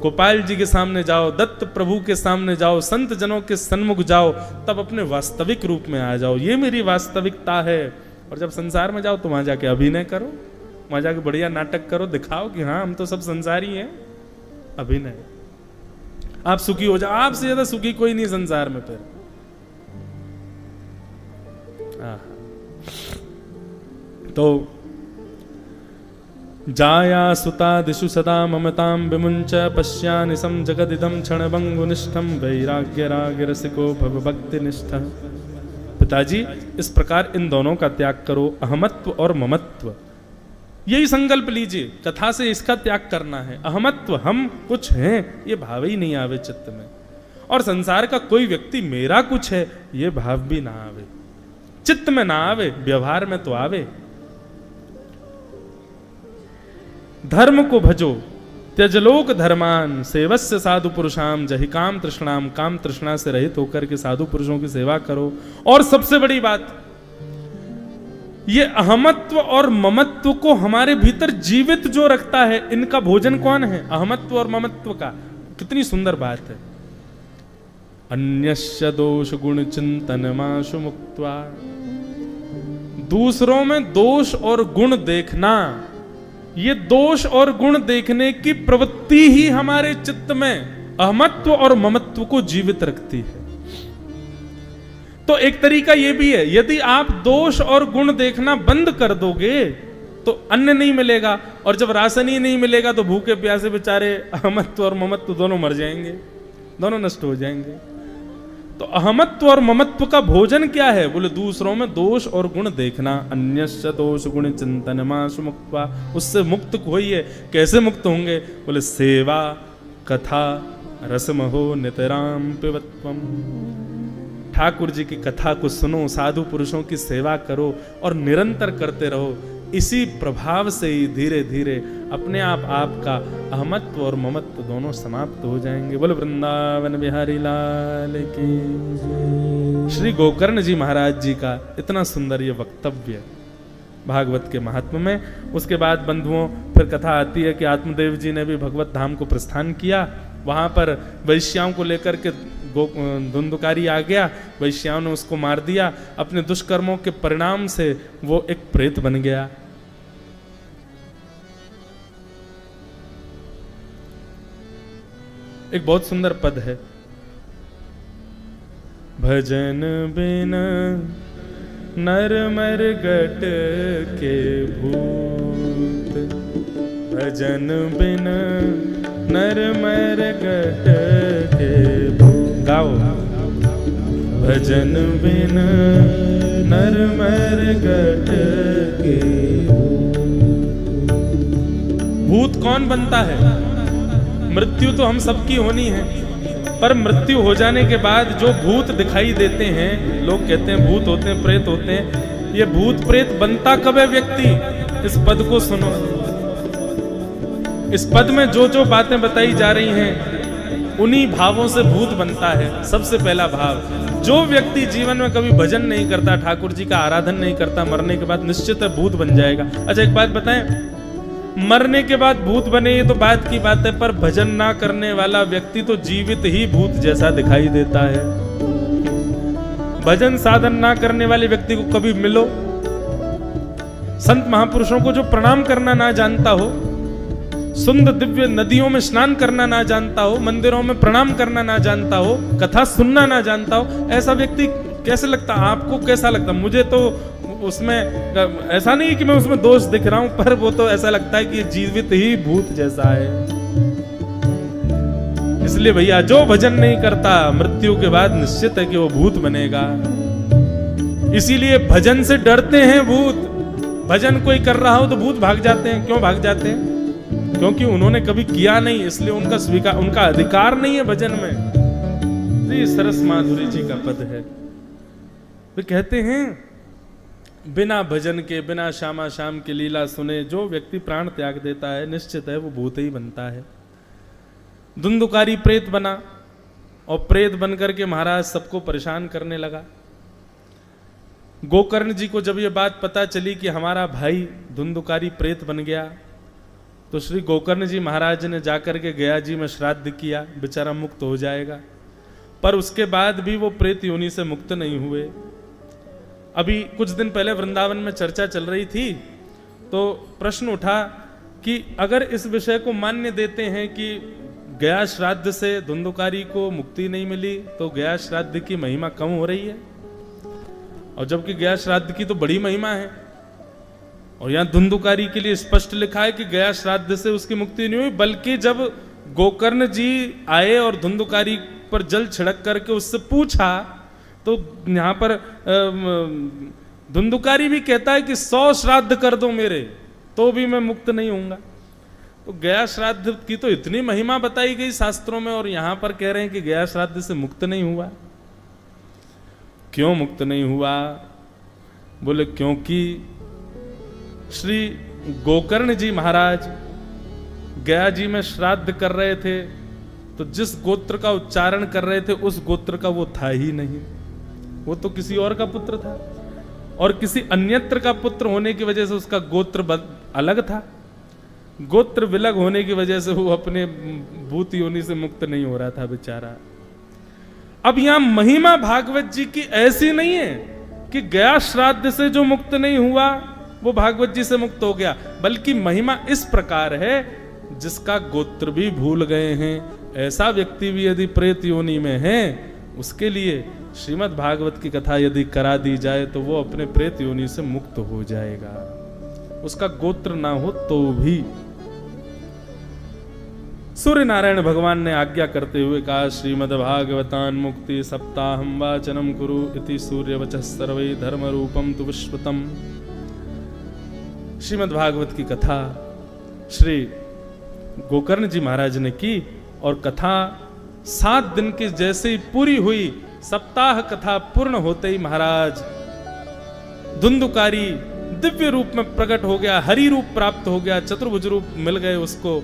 गोपाल जी के सामने जाओ, दत्त प्रभु के सामने जाओ, संत जनों के सन्मुख जाओ, तब अपने वास्तविक रूप में आ जाओ, ये मेरी वास्तविकता है। और जब संसार में जाओ तो वहां जाके अभिनय करो, वहां जाके बढ़िया नाटक करो, दिखाओ कि हाँ हम तो सब संसारी हैं। अभिनय, आप सुखी हो जाओ। आपसे ज्यादा सुखी कोई नहीं संसार में। फिर तो जाया सुता दिशु सदा ममतां विमुंच पश्यानि सम जगदिदं क्षणभंगुनिष्ठं वैराग्य राग रसिको भव भक्ति निष्ठ। पिताजी, इस प्रकार इन दोनों का त्याग करो, अहमत्व और ममत्व, यही संकल्प लीजिए। कथा से इसका त्याग करना है। अहमत्व, हम कुछ हैं, ये भाव ही नहीं आवे चित्त में, और संसार का कोई व्यक्ति मेरा कुछ है, ये भाव भी ना आवे, चित्त में ना आवे, व्यवहार में तो आवे। धर्म को भजो त्यजलोक धर्मान सेवस्य साधु पुरुषाम जहि काम तृष्णाम, काम तृष्णा से रहित होकर के साधु पुरुषों की सेवा करो। और सबसे बड़ी बात, ये अहमत्व और ममत्व को हमारे भीतर जीवित जो रखता है, इनका भोजन कौन है? अहमत्व और ममत्व का। कितनी सुंदर बात है। अन्यस्य दोष गुण चिंतन माशु मुक्त्वा, दूसरों में दोष और गुण देखना, ये दोष और गुण देखने की प्रवृत्ति ही हमारे चित्त में अहमत्व और ममत्व को जीवित रखती है। तो एक तरीका ये भी है, यदि आप दोष और गुण देखना बंद कर दोगे तो अन्न नहीं मिलेगा, और जब राशन ही नहीं मिलेगा तो भूखे प्यासे बेचारे अहमत्व और ममत्व दोनों मर जाएंगे, दोनों नष्ट हो जाएंगे। तो अहमत्व और ममत्व का भोजन क्या है? बोले दूसरों में दोष और गुण देखना। अन्यस्य दोष गुण चिंतन माशु मुक्त्वा, उससे मुक्त होइए। कैसे मुक्त होंगे? बोले सेवा कथा रसमहो नितराम पिबत्वम, ठाकुर जी की कथा को सुनो, साधु पुरुषों की सेवा करो और निरंतर करते रहो। इसी प्रभाव से ही धीरे धीरे अपने आप आपका अहमत्व और ममत्व दोनों समाप्त हो जाएंगे। बोलो वृंदावन बिहारी लाल की। श्री गोकर्ण जी महाराज जी का इतना सुंदर ये वक्तव्य भागवत के महात्म्य में। उसके बाद बंधुओं फिर कथा आती है कि आत्मदेव जी ने भी भगवत धाम को प्रस्थान किया। वहां पर वैश्याओं को लेकर के धुंधुकारी आ गया, वैश्याओं ने उसको मार दिया। अपने दुष्कर्मों के परिणाम से वो एक प्रेत बन गया। एक बहुत सुंदर पद है, भजन बिन नर मर गट के भूत, भजन बिन नर मर गट के भूत। गाओ, भजन बिन नर मर गट के भूत। कौन बनता है? मृत्यु तो हम सबकी होनी है, पर मृत्यु हो जाने के बाद जो भूत दिखाई देते हैं, लोग कहते हैं भूत होते हैं, प्रेत होते हैं। ये भूत प्रेत बनता कब है व्यक्ति? इस पद को सुनो। इस पद में जो जो बातें बताई जा रही हैं, उन्हीं भावों से भूत बनता है। सबसे पहला भाव, जो व्यक्ति जीवन में कभी भजन नहीं करता, ठाकुर जी का आराधन नहीं करता, मरने के बाद निश्चित है भूत बन जाएगा। अच्छा एक बात बताएं, मरने के बाद भूत बने ये तो बात की बात है, पर भजन ना करने वाला व्यक्ति तो जीवित ही भूत जैसा दिखाई देता है। भजन साधन ना करने वाले व्यक्ति को कभी मिलो, संत महापुरुषों को जो प्रणाम करना ना जानता हो, सुंदर दिव्य नदियों में स्नान करना ना जानता हो, मंदिरों में प्रणाम करना ना जानता हो, कथा सुनना ना जानता हो, ऐसा व्यक्ति कैसे लगता? आपको कैसा लगता? मुझे तो उसमें ऐसा नहीं कि मैं उसमें दोष दिख रहा हूं, पर वो तो ऐसा लगता है कि जीवित ही भूत जैसा है। इसलिए भैया, जो भजन नहीं करता मृत्यु के बाद निश्चित है कि वो भूत बनेगा। इसीलिए भजन से डरते हैं भूत। भजन कोई कर रहा हो तो भूत भाग जाते हैं। क्यों भाग जाते हैं? क्योंकि उन्होंने कभी किया नहीं, इसलिए उनका स्वीकार, उनका अधिकार नहीं है भजन में। ये सरस माधुरी जी का पद है। वे कहते हैं, बिना भजन के, बिना श्यामा श्याम की लीला सुने जो व्यक्ति प्राण त्याग देता है, निश्चित है वो भूत ही बनता है। धुंधुकारी प्रेत बना, और प्रेत बनकर के महाराज सबको परेशान करने लगा। गोकर्ण जी को जब ये बात पता चली कि हमारा भाई धुंधुकारी प्रेत बन गया, तो श्री गोकर्ण जी महाराज ने जाकर के गया जी में श्राद्ध किया, बेचारा मुक्त हो जाएगा। पर उसके बाद भी वो प्रेत योनि से मुक्त नहीं हुए। अभी कुछ दिन पहले वृंदावन में चर्चा चल रही थी, तो प्रश्न उठा कि अगर इस विषय को मान्य देते हैं कि गया श्राद्ध से धुंधुकारी को मुक्ति नहीं मिली, तो गया श्राद्ध की महिमा कम हो रही है, और जबकि गया श्राद्ध की तो बड़ी महिमा है। और यहाँ धुंधुकारी के लिए स्पष्ट लिखा है कि गया श्राद्ध से उसकी मुक्ति नहीं हुई, बल्कि जब गोकर्ण जी आए और धुंधुकारी पर जल छिड़क करके उससे पूछा, तो यहाँ पर धुंधुकारी भी कहता है कि 100 श्राद्ध कर दो मेरे, तो भी मैं मुक्त नहीं होऊंगा। तो गया श्राद्ध की तो इतनी महिमा बताई गई शास्त्रों में, और यहां पर कह रहे हैं कि गया श्राद्ध से मुक्त नहीं हुआ। क्यों मुक्त नहीं हुआ? बोले क्योंकि श्री गोकर्ण जी महाराज गया जी में श्राद्ध कर रहे थे, तो जिस गोत्र का उच्चारण कर रहे थे उस गोत्र का वो था ही नहीं, वो तो किसी और का पुत्र था, और किसी अन्यत्र का पुत्र होने की वजह से उसका गोत्र अलग था। गोत्र विलग होने की वजह से वो अपने भूत योनि से मुक्त नहीं हो रहा था बेचारा। अब यहां महिमा भागवत जी की ऐसी नहीं है कि गया श्राद्ध से जो मुक्त नहीं हुआ वो भागवत जी से मुक्त हो गया, बल्कि महिमा इस प्रकार है जिसका गोत्र भी भूल गए हैं, ऐसा व्यक्ति भी यदि प्रेत योनि में है, उसके लिए श्रीमद् भागवत की कथा यदि करा दी जाए तो वो अपने प्रेत योनि से मुक्त हो जाएगा, उसका गोत्र ना हो तो भी। सूर्य नारायण भगवान ने आज्ञा करते हुए कहा, श्रीमद् भागवतान मुक्ति सप्ताहम वाचनम कुरु इति सूर्य वचः सर्वै धर्म रूपम तु विश्वतम। श्रीमद् भागवत की कथा श्री गोकर्ण जी महाराज ने की, और कथा 7 दिन की जैसे ही पूरी हुई, सप्ताह कथा पूर्ण होते ही महाराज धुंधुकारी दिव्य रूप में प्रकट हो गया, हरि रूप प्राप्त हो गया, चतुर्भुज रूप मिल गए उसको।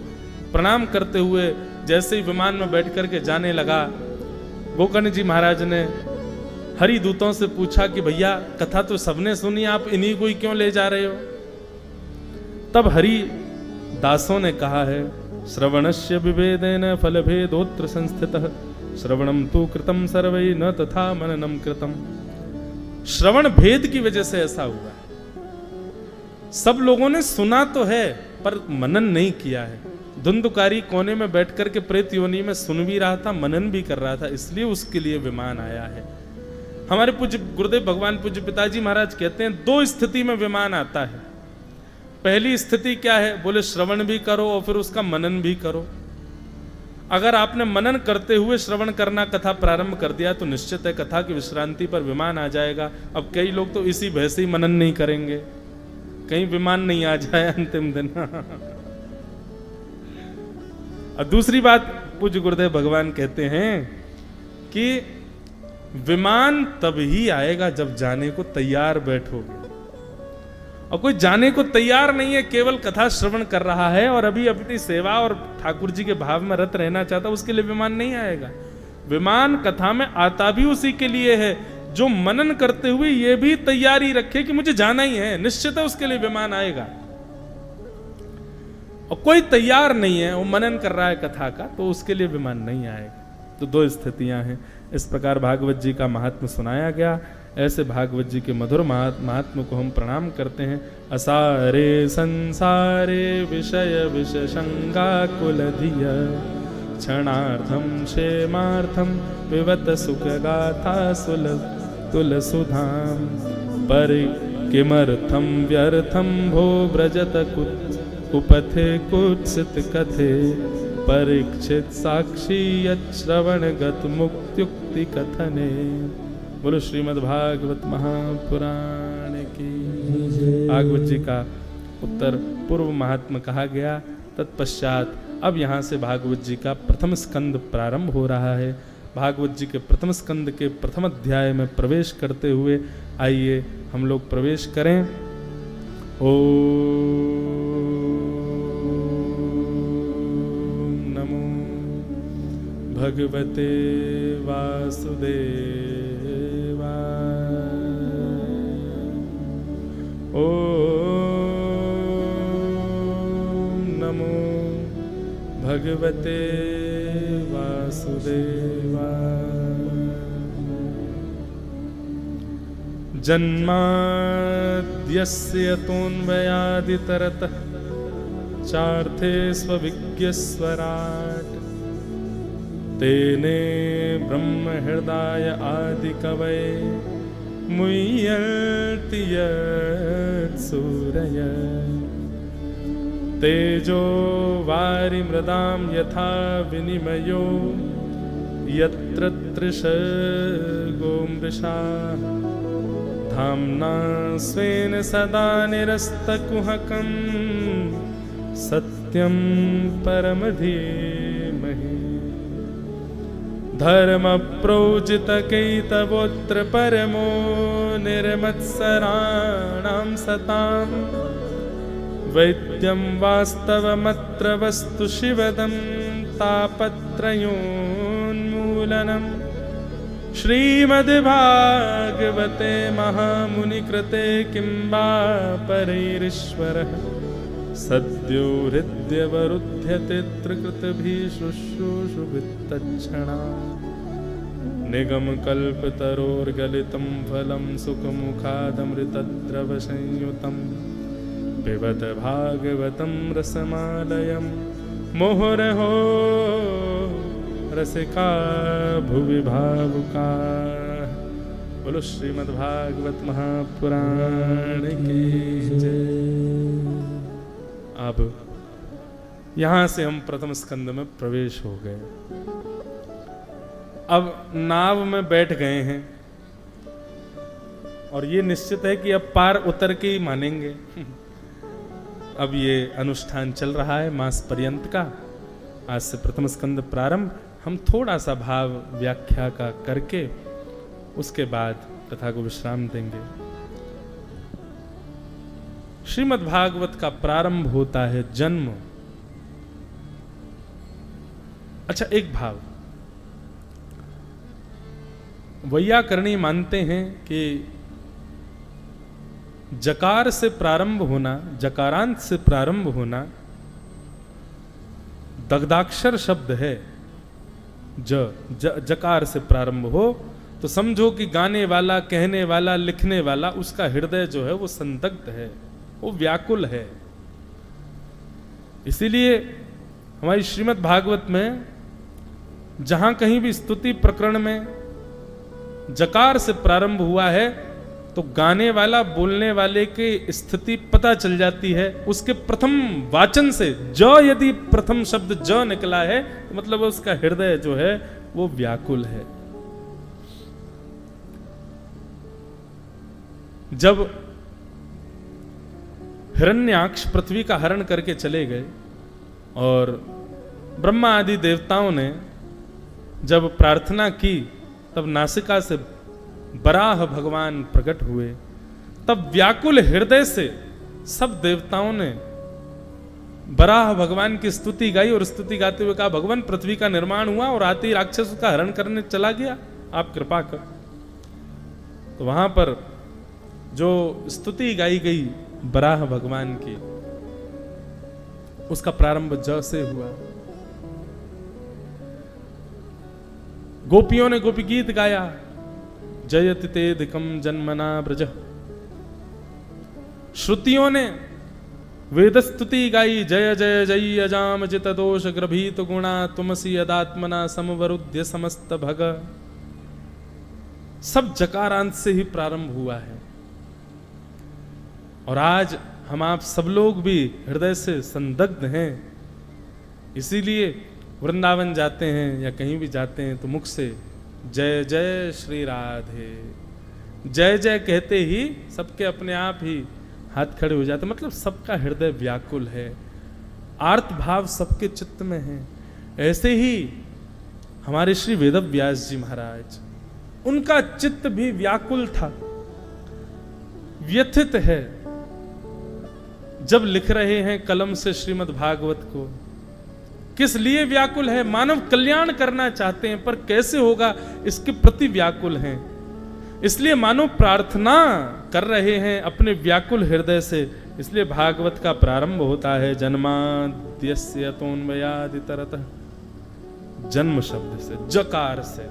प्रणाम करते हुए जैसे ही विमान में बैठ करके जाने लगा, गोकर्ण जी महाराज ने हरि दूतों से पूछा कि भैया कथा तो सबने सुनी, आप इन्हीं को ही क्यों ले जा रहे हो? तब हरि दासों ने कहा है, श्रवणस्य विभेदेन फलभेदोत्र संस्थितः श्रवणम तु कृतम सर्वै न तथा मननम कृतम। श्रवण भेद की वजह से ऐसा हुआ, सब लोगों ने सुना तो है पर मनन नहीं किया है। धुंधुकारी कोने में बैठ करके प्रेत योनि में सुन भी रहा था, मनन भी कर रहा था, इसलिए उसके लिए विमान आया है। हमारे पूज्य गुरुदेव भगवान पूज्य पिताजी महाराज कहते हैं 2 स्थिति में विमान आता है। पहली स्थिति क्या है? बोले श्रवण भी करो और फिर उसका मनन भी करो। अगर आपने मनन करते हुए श्रवण करना कथा प्रारंभ कर दिया तो निश्चित है कथा की विश्रांति पर विमान आ जाएगा। अब कई लोग तो इसी भय से ही मनन नहीं करेंगे, कहीं विमान नहीं आ जाए अंतिम दिन। और दूसरी बात पूज्य गुरुदेव भगवान कहते हैं कि विमान तब ही आएगा जब जाने को तैयार बैठोगे, और कोई जाने को तैयार नहीं है, केवल कथा श्रवण कर रहा है और अभी अपनी सेवा और ठाकुर जी के भाव में रत रहना चाहता, उसके लिए विमान नहीं आएगा। विमान कथा में आता भी उसी के लिए है जो मनन करते हुए ये भी तैयारी रखे कि मुझे जाना ही है, निश्चित है उसके लिए विमान आएगा। और कोई तैयार नहीं है, वो मनन कर रहा है कथा का, तो उसके लिए विमान नहीं आएगा। तो 2 स्थितियां हैं। इस प्रकार भागवत जी का महात्म्य सुनाया गया। ऐसे भागवत जी के मधुर महात्म्य को हम प्रणाम करते हैं। असारे संसारे विषय विषशंगा कुलधिय क्षणार्थम क्षेमार्थम पिबत सुख गाथा तुल सुधाम पर किमर्थम व्यर्थम भो व्रजत उपथे कुत्सित कथे परीक्षित साक्षी श्रवण गत मुक्त्युक्ति कथने। बोलो श्रीमद् भागवत महापुराण की। भागवत जी का उत्तर पूर्व महात्मा कहा गया। तत्पश्चात अब यहाँ से भागवत जी का प्रथम स्कंद प्रारंभ हो रहा है। भागवत जी के प्रथम स्कंद के प्रथम अध्याय में प्रवेश करते हुए आइए हम लोग प्रवेश करें। भगवते वासुदेवाय। ओम नमो भगवते वासुदेवाय। जन्माद्यस्य तोन्मयादितरतः चार्थे स्वविज्ञस्वराट् तेने ब्रह्म हृदय आदि कवये मुह्यन्ति सूरय तेजो वारिमृदां यथा विनिमयो यत्र त्रिसर्गो मृषा धाम्ना स्वेन सदा निरस्तकुहकं सत्यं परमधीमहि धर्मप्रोजितकैतवोऽत्र परमो निर्मत्सराणां सतां वैद्यं वास्तवमत्र वस्तु शिवदं तापत्रयोन्मूलनम् श्रीमद्भागवते महामुनिकृते किं वा परैरीश्वरः सद्यो हृद्यवरुध्यते त्रिकृतभिः शुश्रूषुभिस्तत्क्षणा निगमकल्पतरोर्गलितं फलं सुखमुखादमृतद्रवसंयुतं पिबत भागवतं रसमालयं मुहुरहो रसिका भुवि भावुका। बोलो श्रीमद्भागवत महापुराण की जय। अब यहां से हम प्रथम स्कंद में प्रवेश हो गए। अब नाव में बैठ गए हैं और ये निश्चित है कि अब पार उतर के ही मानेंगे। अब ये अनुष्ठान चल रहा है मास पर्यंत का। आज से प्रथम स्कंद प्रारंभ। हम थोड़ा सा भाव व्याख्या का करके उसके बाद कथा को विश्राम देंगे। श्रीमद् भागवत का प्रारंभ होता है जन्म। अच्छा, एक भाव वैयाकरणी मानते हैं कि जकार से प्रारंभ होना, जकारांत से प्रारंभ होना दग्धाक्षर शब्द है। जकार से प्रारंभ हो तो समझो कि गाने वाला, कहने वाला, लिखने वाला, उसका हृदय जो है वो संदग्ध है, वो व्याकुल है। इसीलिए हमारी श्रीमद् भागवत में जहां कहीं भी स्तुति प्रकरण में जकार से प्रारंभ हुआ है तो गाने वाला, बोलने वाले की स्थिति पता चल जाती है। उसके प्रथम वाचन से ज यदि प्रथम शब्द ज निकला है तो मतलब उसका हृदय जो है वो व्याकुल है। जब हिरण्याक्ष पृथ्वी का हरण करके चले गए और ब्रह्मा आदि देवताओं ने जब प्रार्थना की तब नासिका से बराह भगवान प्रकट हुए। तब व्याकुल हृदय से सब देवताओं ने बराह भगवान की स्तुति गाई और स्तुति गाते हुए कहा, भगवान पृथ्वी का निर्माण हुआ और आते ही राक्षस का हरण करने चला गया, आप कृपा कर। तो वहां पर जो स्तुति गाई गई बराह भगवान की, उसका प्रारंभ ज से हुआ। गोपियों ने गोपी गीत गाया, जयति तेधिकं जन्मना ब्रज। श्रुतियों ने वेद स्तुति गाई, जय जय जय अजाम जित दोष ग्रभीत गुणा तुमसी यदात्मना समवरुद्य समस्त भग। सब जकारांत से ही प्रारंभ हुआ है। और आज हम आप सब लोग भी हृदय से संदग्ध हैं। इसीलिए वृंदावन जाते हैं या कहीं भी जाते हैं तो मुख से जय जय श्री राधे, जय जय कहते ही सबके अपने आप ही हाथ खड़े हो जाते, मतलब सबका हृदय व्याकुल है, आर्त भाव सबके चित्त में है। ऐसे ही हमारे श्री वेदव्यास जी महाराज, उनका चित्त भी व्याकुल था, व्यथित है। जब लिख रहे हैं कलम से श्रीमद् भागवत को, किस लिए व्याकुल है? मानव कल्याण करना चाहते हैं, पर कैसे होगा इसके प्रति व्याकुल हैं। इसलिए मानव प्रार्थना कर रहे हैं अपने व्याकुल हृदय से। इसलिए भागवत का प्रारंभ होता है जन्माद्यस्य तोन्मयादितरतः, जन्म शब्द से, जकार से।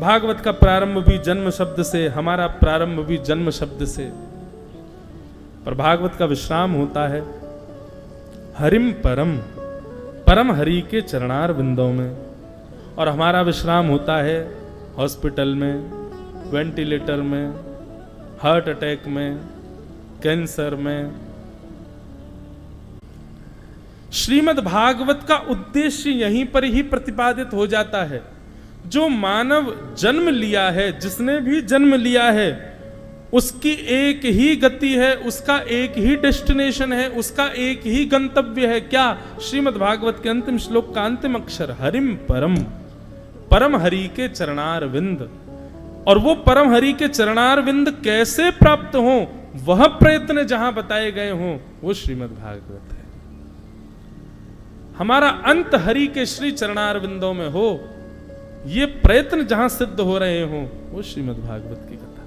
भागवत का प्रारंभ भी जन्म शब्द से, हमारा प्रारंभ भी जन्म शब्द से। पर भागवत का विश्राम होता है हरिम परम, परम हरि के चरणार बिंदों में। और हमारा विश्राम होता है हॉस्पिटल में, वेंटिलेटर में, हार्ट अटैक में, कैंसर में। श्रीमद् भागवत का उद्देश्य यहीं पर ही प्रतिपादित हो जाता है। जो मानव जन्म लिया है, जिसने भी जन्म लिया है, उसकी एक ही गति है, उसका एक ही डेस्टिनेशन है, उसका एक ही गंतव्य है। क्या? श्रीमद् भागवत के अंतिम श्लोक का अंतिम अक्षर हरिम परम, परम हरि के चरणारविंद। और वो परम हरि के चरणारविंद कैसे प्राप्त हो, वह प्रयत्न जहां बताए गए हों, वो श्रीमद् भागवत है। हमारा अंत हरि के श्री चरणारविंदों में हो, ये प्रयत्न जहां सिद्ध हो रहे हों, वो श्रीमद् भागवत की कथा।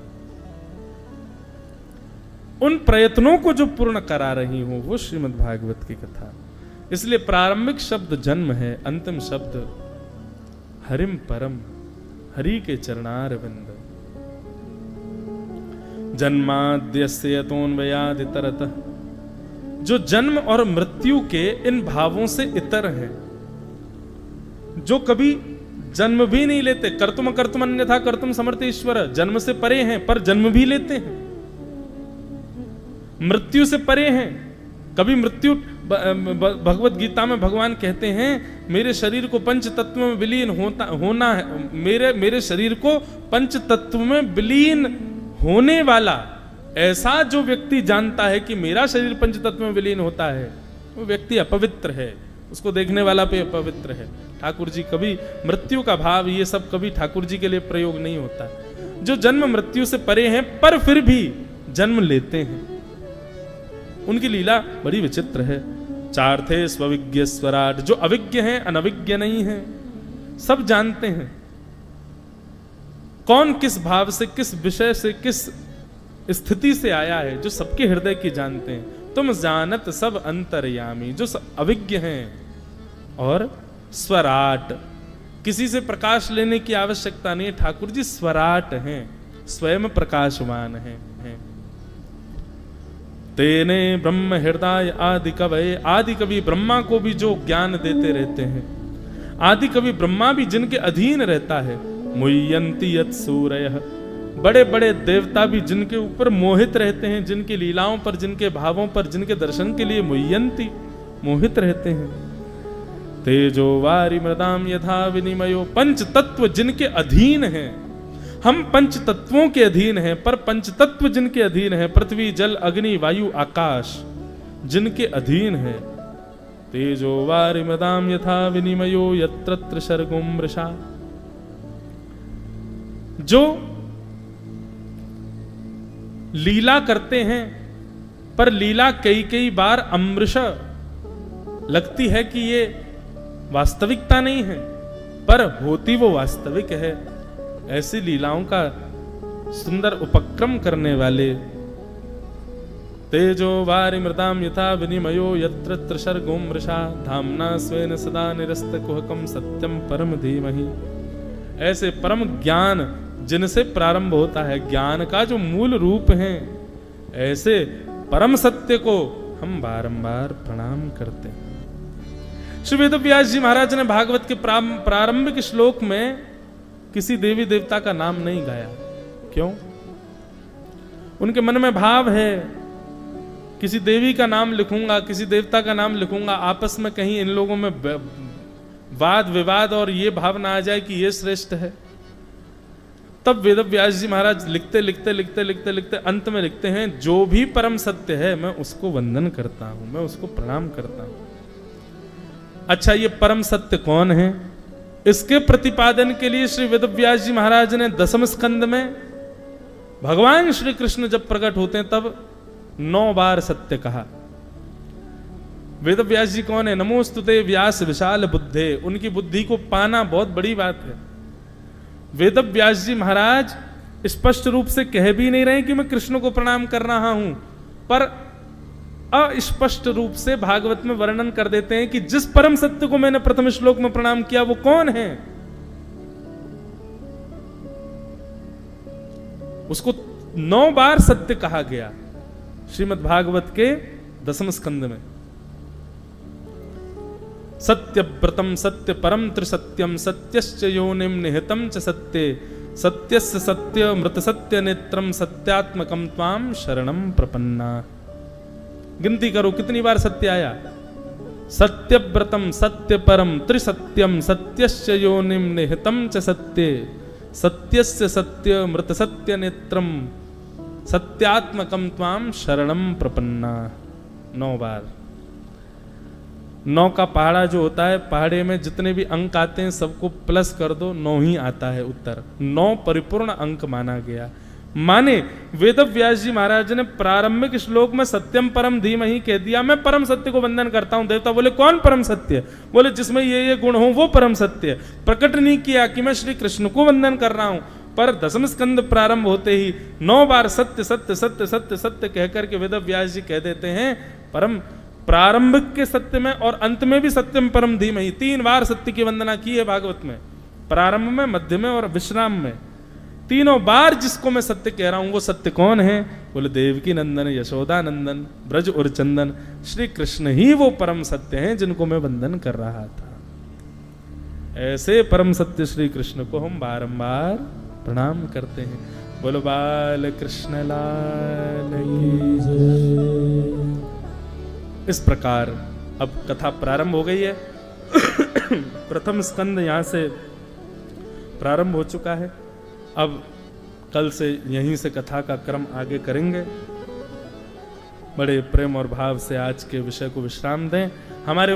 उन प्रयत्नों को जो पूर्ण करा रही हो, वो श्रीमद् भागवत की कथा। इसलिए प्रारंभिक शब्द जन्म है, अंतिम शब्द हरिम परम, हरि के चरणारविंद। जन्माद्यस्य यतोन्वयादितरतः, जो जन्म और मृत्यु के इन भावों से इतर हैं, जो कभी जन्म भी नहीं लेते। कर्तुम कर्तुम अन्यथा कर्तुम समर्थ ईश्वर, जन्म से परे हैं पर जन्म भी लेते हैं। मृत्यु से परे हैं, कभी मृत्यु, भगवत गीता में भगवान कहते हैं मेरे शरीर को पंच तत्व में विलीन होना है, मेरे शरीर को पंच तत्व में विलीन होने वाला ऐसा जो व्यक्ति जानता है कि मेरा शरीर पंच तत्व में विलीन होता है, वो व्यक्ति अपवित्र है, उसको देखने वाला पे अपवित्र है। ठाकुर जी कभी मृत्यु का भाव, ये सब कभी ठाकुर जी के लिए प्रयोग नहीं होता। जो जन्म मृत्यु से परे हैं पर फिर भी जन्म लेते हैं, उनकी लीला बड़ी विचित्र है। चार थे स्वविज्ञ स्वराट, जो अविज्ञ हैं, अनविज्ञ नहीं हैं, सब जानते हैं कौन किस भाव से, किस विषय से, किस स्थिति से आया है, जो सबके हृदय की जानते हैं। तुम जानत सब अंतर्यामी, जो अविज्ञ हैं। और स्वराट, किसी से प्रकाश लेने की आवश्यकता नहीं है, ठाकुर जी स्वराट हैं, स्वयं प्रकाशवान हैं। तेने ब्रह्म हृदय आदि कवये, आदि कवि ब्रह्मा को भी जो ज्ञान देते रहते हैं, आदि कवि ब्रह्मा भी जिनके अधीन रहता है। मुह्यन्ति यत् सूरयः, बड़े बड़े देवता भी जिनके ऊपर मोहित रहते हैं, जिनकी लीलाओं पर, जिनके भावों पर, जिनके दर्शन के लिए मुह्यन्ति, मोहित रहते हैं। तेजो वारि मृदाम यथा विनिमयो, पंच तत्व जिनके अधीन हैं। हम पंच तत्वों के अधीन हैं, पर पंच तत्व जिनके अधीन है, पृथ्वी जल अग्नि वायु आकाश जिनके अधीन है। तेजो वारि मृदाम यथा विनिमयो यत्र सर्गो मृषा, जो लीला करते हैं पर लीला कई कई बार अमृष लगती है कि ये वास्तविकता नहीं है, पर होती वो वास्तविक है। ऐसी लीलाओं का सुंदर उपक्रम करने वाले। तेजो वारि मृदाम यथा विनिमयो यत्र सर्गो मृषा, धाम्ना स्वेन सदा निरस्तकुहकं सत्यम परम धीमहि। ऐसे परम ज्ञान जिनसे प्रारंभ होता है, ज्ञान का जो मूल रूप है, ऐसे परम सत्य को हम बारंबार प्रणाम करते हैं। श्री वेदव्यास जी महाराज ने भागवत के प्रारंभिक श्लोक में किसी देवी देवता का नाम नहीं गाया। क्यों? उनके मन में भाव है किसी देवी का नाम लिखूंगा, किसी देवता का नाम लिखूंगा, आपस में कहीं इन लोगों में वाद विवाद और ये भावना आ जाए कि ये श्रेष्ठ है। तब वेदव्यास जी महाराज लिखते लिखते लिखते लिखते लिखते अंत में लिखते हैं, जो भी परम सत्य है मैं उसको वंदन करता हूं, मैं उसको प्रणाम करता हूं। अच्छा, ये परम सत्य कौन है? इसके प्रतिपादन के लिए श्री वेदव्यास जी महाराज ने 10वें स्कंद में भगवान श्री कृष्ण जब प्रकट होते हैं तब 9 बार सत्य कहा। वेदव्यास जी कौन है? नमोस्तुते व्यास विशाल बुद्धे, उनकी बुद्धि को पाना बहुत बड़ी बात है। वेदव्यास जी महाराज स्पष्ट रूप से कह भी नहीं रहे कि मैं कृष्ण को प्रणाम कर रहा हूं, पर अस्पष्ट रूप से भागवत में वर्णन कर देते हैं कि जिस परम सत्य को मैंने प्रथम श्लोक में प्रणाम किया वो कौन है। उसको 9 बार सत्य कहा गया श्रीमद् भागवत के 10वें स्कंद में। सत्य व्रतम सत्य परम त्रिसत्यम सत्यश्च योनिम निहितम च सत्ये सत्यस्य सत्य मृत सत्य नेत्रम सत्यात्मकम त्वाम शरणम प्रपन्ना। गिनती करो कितनी बार सत्य आया। सत्यव्रतम सत्य परम त्रिसत्यम सत्यस्य योनिम निहितम च सत्ये सत्यस्य सत्य मृत सत्य नेत्रम सत्यात्मकम त्वाम शरणम प्रपन्ना। 9 बार। 9 का पहाड़ा जो होता है, पहाड़े में जितने भी अंक आते हैं सबको प्लस कर दो, 9 ही आता है उत्तर। 9 परिपूर्ण अंक माना गया। माने वेद व्यास जी महाराज ने प्रारंभिक श्लोक में सत्यम परम धीमहि कह दिया, मैं परम सत्य को वंदन करता हूं। देवता बोले कौन परम सत्य? बोले जिसमें ये गुण हो वो परम सत्य। प्रकट नहीं किया कि मैं श्री कृष्ण को वंदन कर रहा हूं, पर दसम स्कंद प्रारंभ होते ही 9 बार सत्य सत्य सत्य सत्य सत्य कहकर के वेद व्यास जी कह देते हैं परम प्रारंभिक के सत्य में और अंत में भी सत्यम परम धीमहि। 3 बार सत्य की वंदना की है भागवत में, प्रारंभ में, मध्य में और विश्राम में। तीनों बार जिसको मैं सत्य कह रहा हूं वो सत्य कौन है? बोले देवकी नंदन, यशोदा नंदन, ब्रज और चंदन, श्री कृष्ण ही वो परम सत्य हैं जिनको मैं वंदन कर रहा था। ऐसे परम सत्य श्री कृष्ण को हम बारंबार प्रणाम करते हैं। बोलो बाल कृष्ण लाल की जय। इस प्रकार अब कथा प्रारंभ हो गई है। प्रथम स्कंद यहां से प्रारंभ हो चुका है। अब कल से यहीं से कथा का क्रम आगे करेंगे। बड़े प्रेम और भाव से आज के विषय को विश्राम दें। हमारे